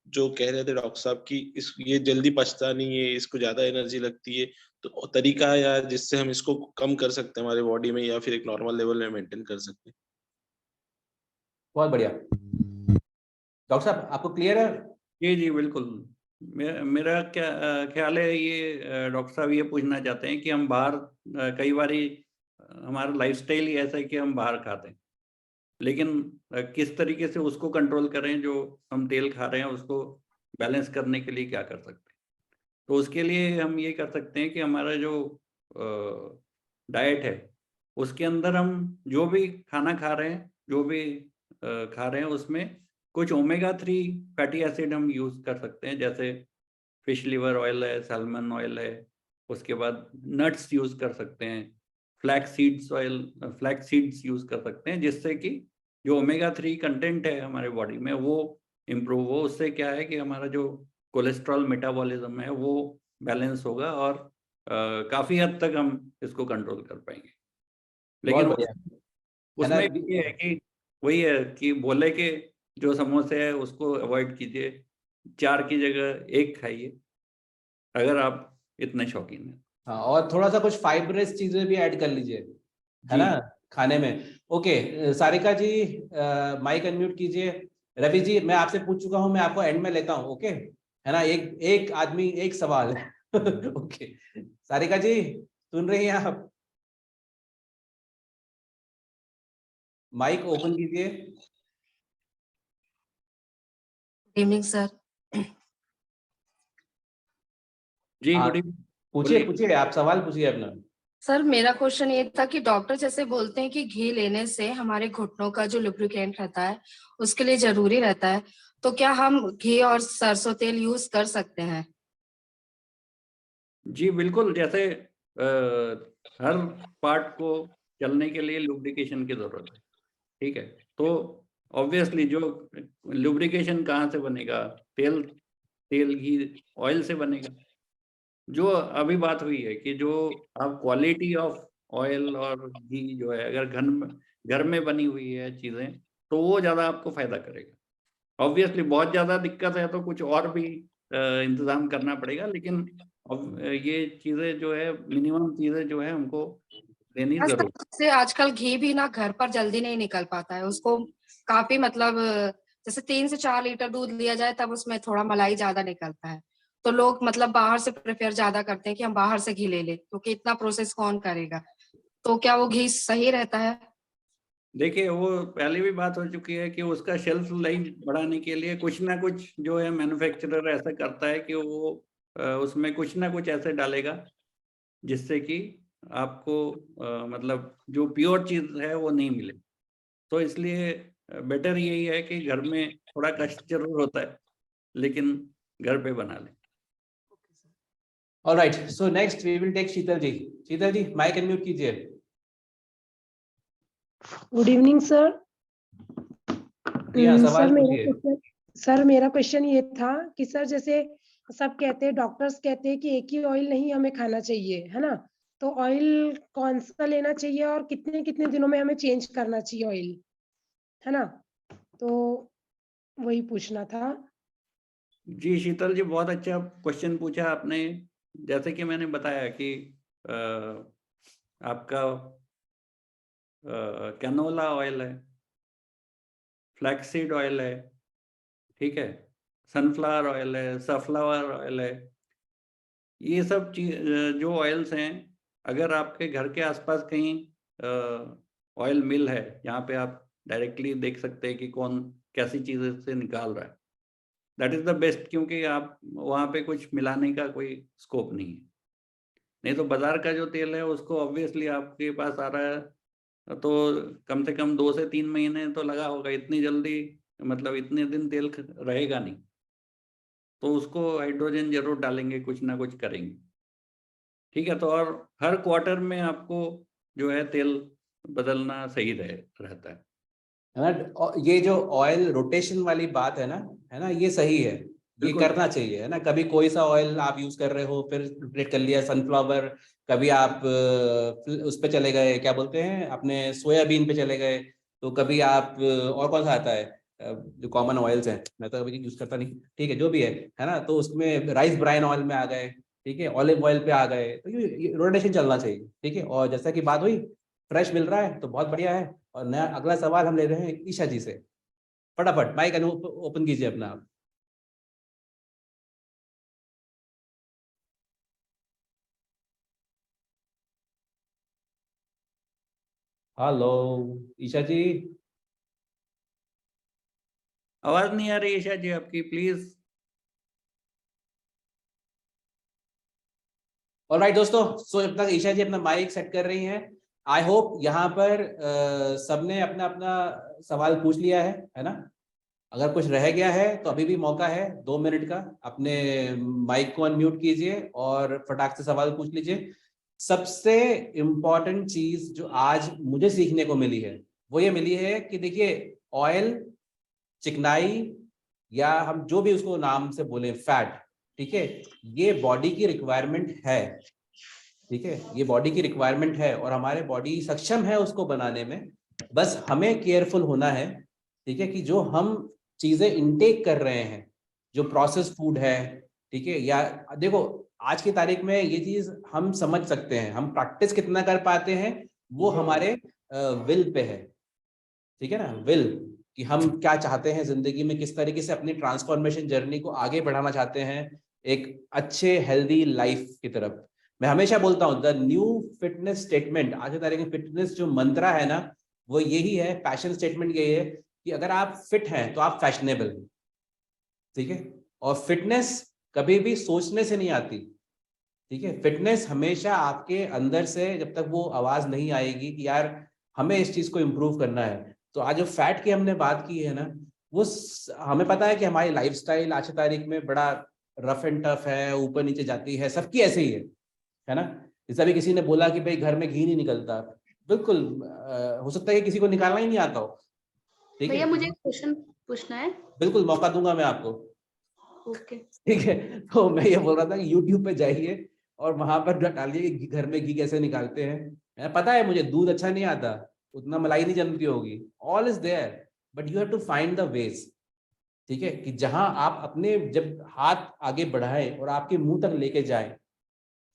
जो कह रहे थे डॉक्टर साहब की इस ये जल्दी पचता नहीं है, इसको ज्यादा एनर्जी लगती है, तो तरीका है या जिससे हम इसको कम कर सकते हैं हमारे बॉडी में, या फिर एक नॉर्मल लेवल में मेंटेन कर सकते हैं? बहुत बढ़िया डॉक्टर साहब, आपको क्लियर है? जी जी बिल्कुल। मेरा क्या ख्याल है, ये डॉक्टर साहब ये पूछना चाहते हैं कि हम बाहर कई बारी हमारा लाइफस्टाइल ही ऐसा है कि हम बाहर खाते हैं, लेकिन किस तरीके से उसको कंट्रोल करें, जो हम तेल खा रहे हैं उसको बैलेंस करने के लिए क्या कर सकते हैं। तो उसके लिए हम ये कर सकते हैं कि हमारा जो डाइट है उसके अंदर हम जो भी खाना खा रहे हैं, जो भी खा रहे हैं, उसमें कुछ ओमेगा 3 फैटी एसिड हम यूज़ कर सकते हैं, जैसे फिश लिवर ऑयल है, सैल्मन ऑयल है, उसके बाद नट्स यूज़ कर सकते हैं, फ्लैक्स सीड्स यूज़ कर सकते हैं, जिससे कि जो ओमेगा 3 कंटेंट है हमारे बॉडी में वो इम्प्रूव हो। उससे क्या है कि हमारा जो कोलेस्ट्रॉल मेटाबॉलिज्म है वो बैलेंस होगा और काफ़ी हद तक हम इसको कंट्रोल कर पाएंगे। बहुत लेकिन बढ़िया, है ना। उसमें ये है कि वही है कि बोले कि जो समोसे है उसको अवॉइड कीजिए, 4 की जगह 1 खाइए, अगर आप इतने शौकीन हैं। हाँ, और थोड़ा सा कुछ फाइबरस चीजें भी ऐड कर लीजिए, है जी ना, खाने में। ओके, सारिका जी माइक अनम्यूट कीजिए। रवि जी, मैं आपसे पूछ चुका हूं, मैं आपको एंड में लेता हूं, ओके, है ना, एक एक आदमी एक सवाल ओके, सारिका जी सुन रही हैं आप? माइक ओपन कीजिए। Evening sir. जी हाँ, गुड इवनिंग। पूछिए बोलिए। पूछिए, आप सवाल पूछिए अपना। सर मेरा क्वेश्चन ये था कि डॉक्टर जैसे बोलते हैं कि घी लेने से हमारे घुटनों का जो लुब्रिकेंट रहता है उसके लिए जरूरी रहता है, तो क्या हम घी और सरसों तेल यूज कर सकते हैं? जी बिल्कुल, जैसे हर पार्ट को चलने के लिए लुब्रिकेशन की ज़रूरत है, ठीक है? तो ऑब्वियसली जो लुब्रिकेशन कहाँ से बनेगा? तेल तेल, घी, ऑयल से बनेगा। जो अभी बात हुई है कि जो आप क्वालिटी ऑफ ऑयल और घी जो है, अगर घर में बनी हुई है चीज़ें, तो वो ज़्यादा आपको फ़ायदा करेगा। ऑब्वियसली बहुत ज़्यादा दिक्कत है तो कुछ और भी इंतज़ाम करना पड़ेगा, लेकिन अब ये चीज़ें जो है, मिनिमम चीज़ें जो है हमको देनी हाँ सर, ज़रूर। जैसे आजकल घी भी ना घर पर जल्दी नहीं निकल पाता है, उसको काफी मतलब जैसे 3 से 4 लीटर दूध लिया जाए तब उसमें थोड़ा मलाई ज्यादा निकलता है, तो लोग मतलब बाहर से प्रेफर ज्यादा करते हैं कि हम बाहर से घी ले लें, क्योंकि इतना प्रोसेस कौन करेगा। तो क्या वो घी सही रहता है? देखिए, वो पहले भी बात हो चुकी है कि उसका शेल्फ लाइफ बढ़ाने के लिए कुछ ना कुछ जो है मैन्युफैक्चरर ऐसा करता है कि वो उसमें कुछ ना कुछ ऐसे डालेगा जिससे कि आपको मतलब जो प्योर चीज़ है वो नहीं मिले। तो इसलिए बेटर यही है कि घर में थोड़ा कष्ट ज़रूर होता है, लेकिन घर पे बना लें। Alright, so next we will take Sheetal ji. Sheetal ji mic unmute कीजिए। Good evening sir. जी हाँ, सवाल पूछिए। सर मेरा क्वेश्चन ये था कि सर जैसे सब कहते हैं, डॉक्टर्स कहते हैं कि एक ही ऑयल नहीं हमें खाना चाहिए, है ना, तो ऑयल कौन सा लेना चाहिए और कितने कितने दिनों में हमें चेंज करना चाहिए ऑयल, है ना, तो वही पूछना था। जी शीतल जी, बहुत अच्छा क्वेश्चन पूछा आपने। जैसे कि मैंने बताया कि आपका कैनोला ऑयल है, फ्लैक्सीड ऑयल है, ठीक है, सनफ्लावर ऑयल है, सनफ्लावर ऑयल है, ये सब चीज जो ऑयल्स हैं, अगर आपके घर के आसपास कहीं ऑयल मिल है, यहाँ पे आप डायरेक्टली देख सकते हैं कि कौन कैसी चीज़ से निकाल रहा है, दैट इज़ द बेस्ट, क्योंकि आप वहाँ पे कुछ मिलाने का कोई स्कोप नहीं है। नहीं तो बाज़ार का जो तेल है उसको ऑब्वियसली आपके पास आ रहा है तो कम से कम 2 से 3 महीने तो लगा होगा, इतनी जल्दी मतलब इतने दिन तेल रहेगा नहीं। तो उसको हाइड्रोजन ज़रूर डालेंगे, कुछ ना कुछ करेंगे। ठीक है, तो और हर क्वार्टर में आपको जो है तेल बदलना सही रहता है। है ना। और ये जो ऑयल रोटेशन वाली बात है ना, ये सही है, ये बिल्कुल। करना चाहिए, है ना। कभी कोई सा ऑयल आप यूज कर रहे हो, फिर रोटेट कर लिया सनफ्लावर, कभी आप उस पे चले गए, क्या बोलते हैं, अपने सोयाबीन पे चले गए, तो कभी आप और कौन सा आता है जो कॉमन ऑयल्स हैं, मैं तो कभी यूज करता नहीं, ठीक है, जो भी है ना, तो उसमें राइस ब्राइन ऑयल में आ गए, ठीक है, ऑलिव ऑयल पे आ गए, तो ये रोटेशन चलना चाहिए, ठीक है। और जैसा कि बात हुई, फ्रेश मिल रहा है तो बहुत बढ़िया है। और नया अगला सवाल हम ले रहे हैं ईशा जी से। फटाफट माइक ओपन कीजिए अपना आप। हेलो ईशा जी। आवाज़ नहीं आ रही ईशा जी आपकी, प्लीज़। ऑलराइट दोस्तों, सो जब तक ईशा जी अपना माइक सेट कर रही हैं, आई होप यहाँ पर सबने अपना अपना सवाल पूछ लिया है ना। अगर कुछ रह गया है तो अभी भी मौका है 2 मिनट का, अपने माइक को अनम्यूट कीजिए और फटाक से सवाल पूछ लीजिए। सबसे इम्पोर्टेंट चीज जो आज मुझे सीखने को मिली है वो ये मिली है कि देखिए, ऑयल, चिकनाई, या हम जो भी उसको नाम से बोले, फैट, ठीक है, ये बॉडी की रिक्वायरमेंट है, ठीक है, ये बॉडी की रिक्वायरमेंट है और हमारे बॉडी सक्षम है उसको बनाने में। बस हमें केयरफुल होना है, ठीक है, कि जो हम चीजें इनटेक कर रहे हैं, जो प्रोसेस फूड है, ठीक है, या देखो आज की तारीख में ये चीज हम समझ सकते हैं, हम प्रैक्टिस कितना कर पाते हैं वो हमारे विल पे है, ठीक है ना, विल, कि हम क्या चाहते हैं जिंदगी में, किस तरीके से अपनी ट्रांसफॉर्मेशन जर्नी को आगे बढ़ाना चाहते हैं एक अच्छे हेल्दी लाइफ की तरफ। मैं हमेशा बोलता हूँ, द न्यू फिटनेस स्टेटमेंट, आज की तारीख में फिटनेस जो मंत्रा है ना, वो यही है, पैशन स्टेटमेंट यही है कि अगर आप फिट हैं तो आप फैशनेबल हैं, ठीक है। और फिटनेस कभी भी सोचने से नहीं आती, ठीक है, फिटनेस हमेशा आपके अंदर से, जब तक वो आवाज नहीं आएगी कि यार हमें इस चीज को इम्प्रूव करना है। तो आज जो फैट की हमने बात की है ना, वो हमें पता है कि हमारी लाइफस्टाइल आज की तारीख में बड़ा रफ एंड टफ है, ऊपर नीचे जाती है, सबकी ऐसे ही है ना। जैसे अभी किसी ने बोला कि भाई घर में घी नहीं निकलता, बिल्कुल हो सकता है कि किसी को निकालना ही नहीं आता हो, ठीक है। भैया मुझे क्वेश्चन पूछना है। बिल्कुल मौका दूंगा मैं आपको, ओके। ठीक है। तो मैं ये बोल रहा था कि यूट्यूब पे जाइए और वहां पर डालिए कि घर में घी कैसे निकालते हैं। पता है मुझे दूध अच्छा नहीं आता, उतना मलाई नहीं जमती होगी, all is there, but you have to find the ways, ठीक है, कि जहां आप अपने जब हाथ आगे बढ़ाएं और आपके मुंह तक लेके जाएं,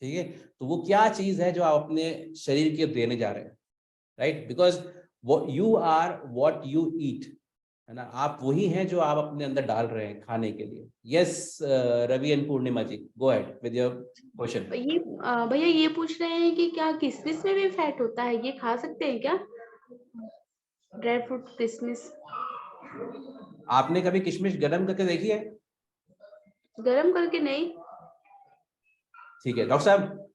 ठीक है, तो वो क्या चीज है जो आप अपने शरीर के देने जा रहे हैं, right, because you are what you eat, है ना, आप वही हैं जो आप अपने अंदर डाल रहे हैं खाने के लिए। Yes Ravi and Purnima ji, go ahead with your question. ये भैया ये पूछ रहे हैं कि क्या किशमिश में भी फैट होता है, ये खा सकते हैं क्या? ड्राई फ्रूट किशमिश आपने कभी किशमिश गरम करके देखी है? गरम करके नहीं। ठीक है डॉक्टर साहब।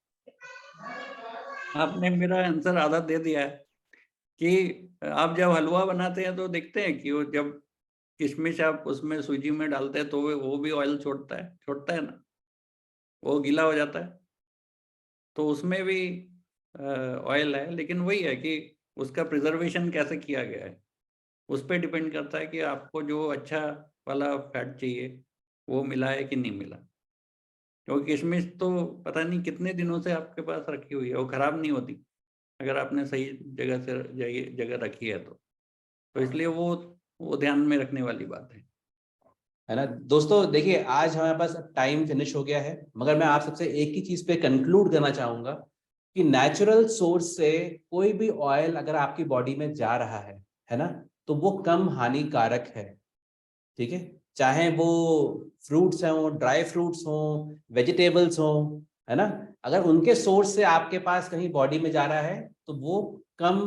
आपने मेरा आंसर आधा दे दिया है कि आप जब हलवा बनाते हैं तो देखते हैं कि वो जब किशमिश आप उसमें सूजी में डालते हैं तो वो भी ऑयल छोड़ता है ना, वो गीला हो जाता है, तो उसमें भी ऑयल है, लेकिन वही है कि उसका प्रिजर्वेशन कैसे किया गया है, उस पर डिपेंड करता है कि आपको जो अच्छा वाला फैट चाहिए वो मिला है कि नहीं मिला। क्योंकि किशमिश तो पता नहीं कितने दिनों से आपके पास रखी हुई है, वो खराब नहीं होती अगर आपने सही जगह रखी है तो इसलिए वो ध्यान में रखने वाली बात है ना दोस्तों, देखिए आज हमारे पास टाइम फिनिश हो गया है, मगर मैं आप सबसे एक ही चीज पे कंक्लूड करना चाहूंगा कि नेचुरल सोर्स से कोई भी ऑयल अगर आपकी बॉडी में जा रहा है ना, तो वो कम हानिकारक है, ठीक है। चाहे वो फ्रूट्स हों, ड्राई फ्रूट्स हों, वेजिटेबल्स हों, है ना, अगर उनके सोर्स से आपके पास कहीं बॉडी में जा रहा है तो वो कम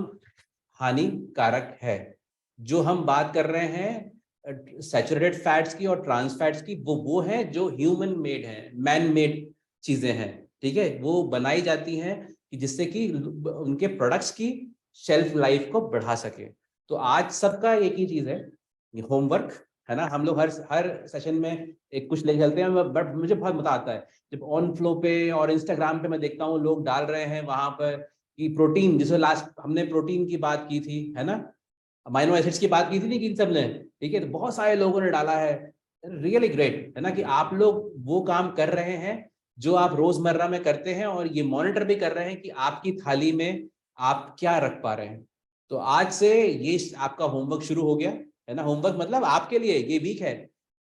हानिकारक है। जो हम बात कर रहे हैं सैचुरेटेड फैट्स की और ट्रांस फैट्स की, वो है जो ह्यूमन मेड है, मैन मेड चीजें हैं, ठीक है, वो बनाई जाती हैं कि जिससे कि उनके प्रोडक्ट्स की शेल्फ लाइफ को बढ़ा सके। तो आज सबका एक ही चीज है, होमवर्क, है ना, हम लोग हर सेशन में एक कुछ लेके चलते हैं, बट मुझे बहुत मजा आता है जब ऑन फ्लो पे और इंस्टाग्राम पे मैं देखता हूँ लोग डाल रहे हैं वहां पर कि प्रोटीन, जैसे लास्ट हमने प्रोटीन की बात की थी, है ना, अमाइनो एसिड्स की बात की थी नहीं कि सब ने, ठीक है, तो बहुत सारे लोगों ने डाला है, रियली ग्रेट, है ना, कि आप लोग वो काम कर रहे हैं जो आप रोजमर्रा में करते हैं और ये मॉनिटर भी कर रहे हैं कि आपकी थाली में आप क्या रख पा रहे हैं। तो आज से ये आपका होमवर्क शुरू हो गया, है ना, होमवर्क मतलब आपके लिए ये वीक है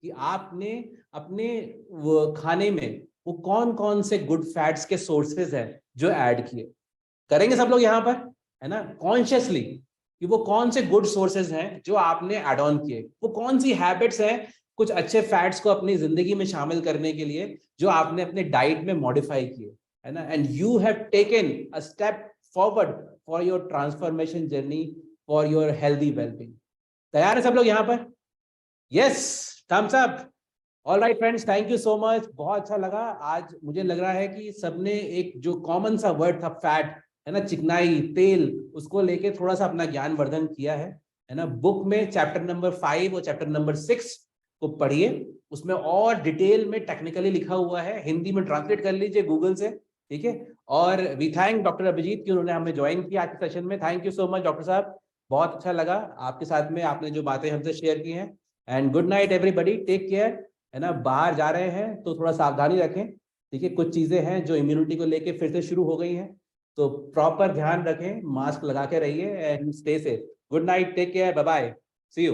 कि आपने अपने वो खाने में वो कौन कौन से गुड फैट्स के सोर्सेज हैं जो ऐड किए, करेंगे सब लोग यहाँ पर, है ना, कॉन्शियसली, कि वो कौन से गुड सोर्सेज हैं जो आपने ऐड ऑन किए, वो कौन सी हैबिट्स हैं कुछ अच्छे फैट्स को अपनी जिंदगी में शामिल करने के लिए जो आपने अपने डाइट में मॉडिफाई किए, है ना, and you have taken a step forward for your transformation journey, for your healthy wellbeing. तैयार है सब लोग यहाँ पर? Yes, thumbs up. All right friends, thank you so much, बहुत अच्छा लगा। आज मुझे लग रहा है कि सबने एक जो कॉमन सा वर्ड था फैट, है ना, चिकनाई, तेल, उसको लेके थोड़ा सा अपना ज्ञान वर्धन किया है ना। बुक में चैप्टर नंबर 5 और चैप्टर नंबर 6 को पढ़िए, उसमें और डिटेल में टेक्निकली लिखा हुआ है, हिंदी में ट्रांसलेट कर लीजिए गूगल से, ठीक है। और वी थैंक डॉक्टर अभिजीत कि उन्होंने हमें ज्वाइन किया आज के सेशन में। Thank you so much doctor साहब, बहुत अच्छा लगा आपके साथ में, आपने जो बातें हमसे शेयर की हैं। And good night everybody, take care, है ना। बाहर जा रहे हैं तो थोड़ा सावधानी रखें, ठीक है, कुछ चीजें हैं जो इम्यूनिटी को लेके फिर से शुरू हो गई हैं, तो प्रॉपर ध्यान रखें, मास्क लगा के रहिए and stay safe. Good night, take care, bye bye, see you.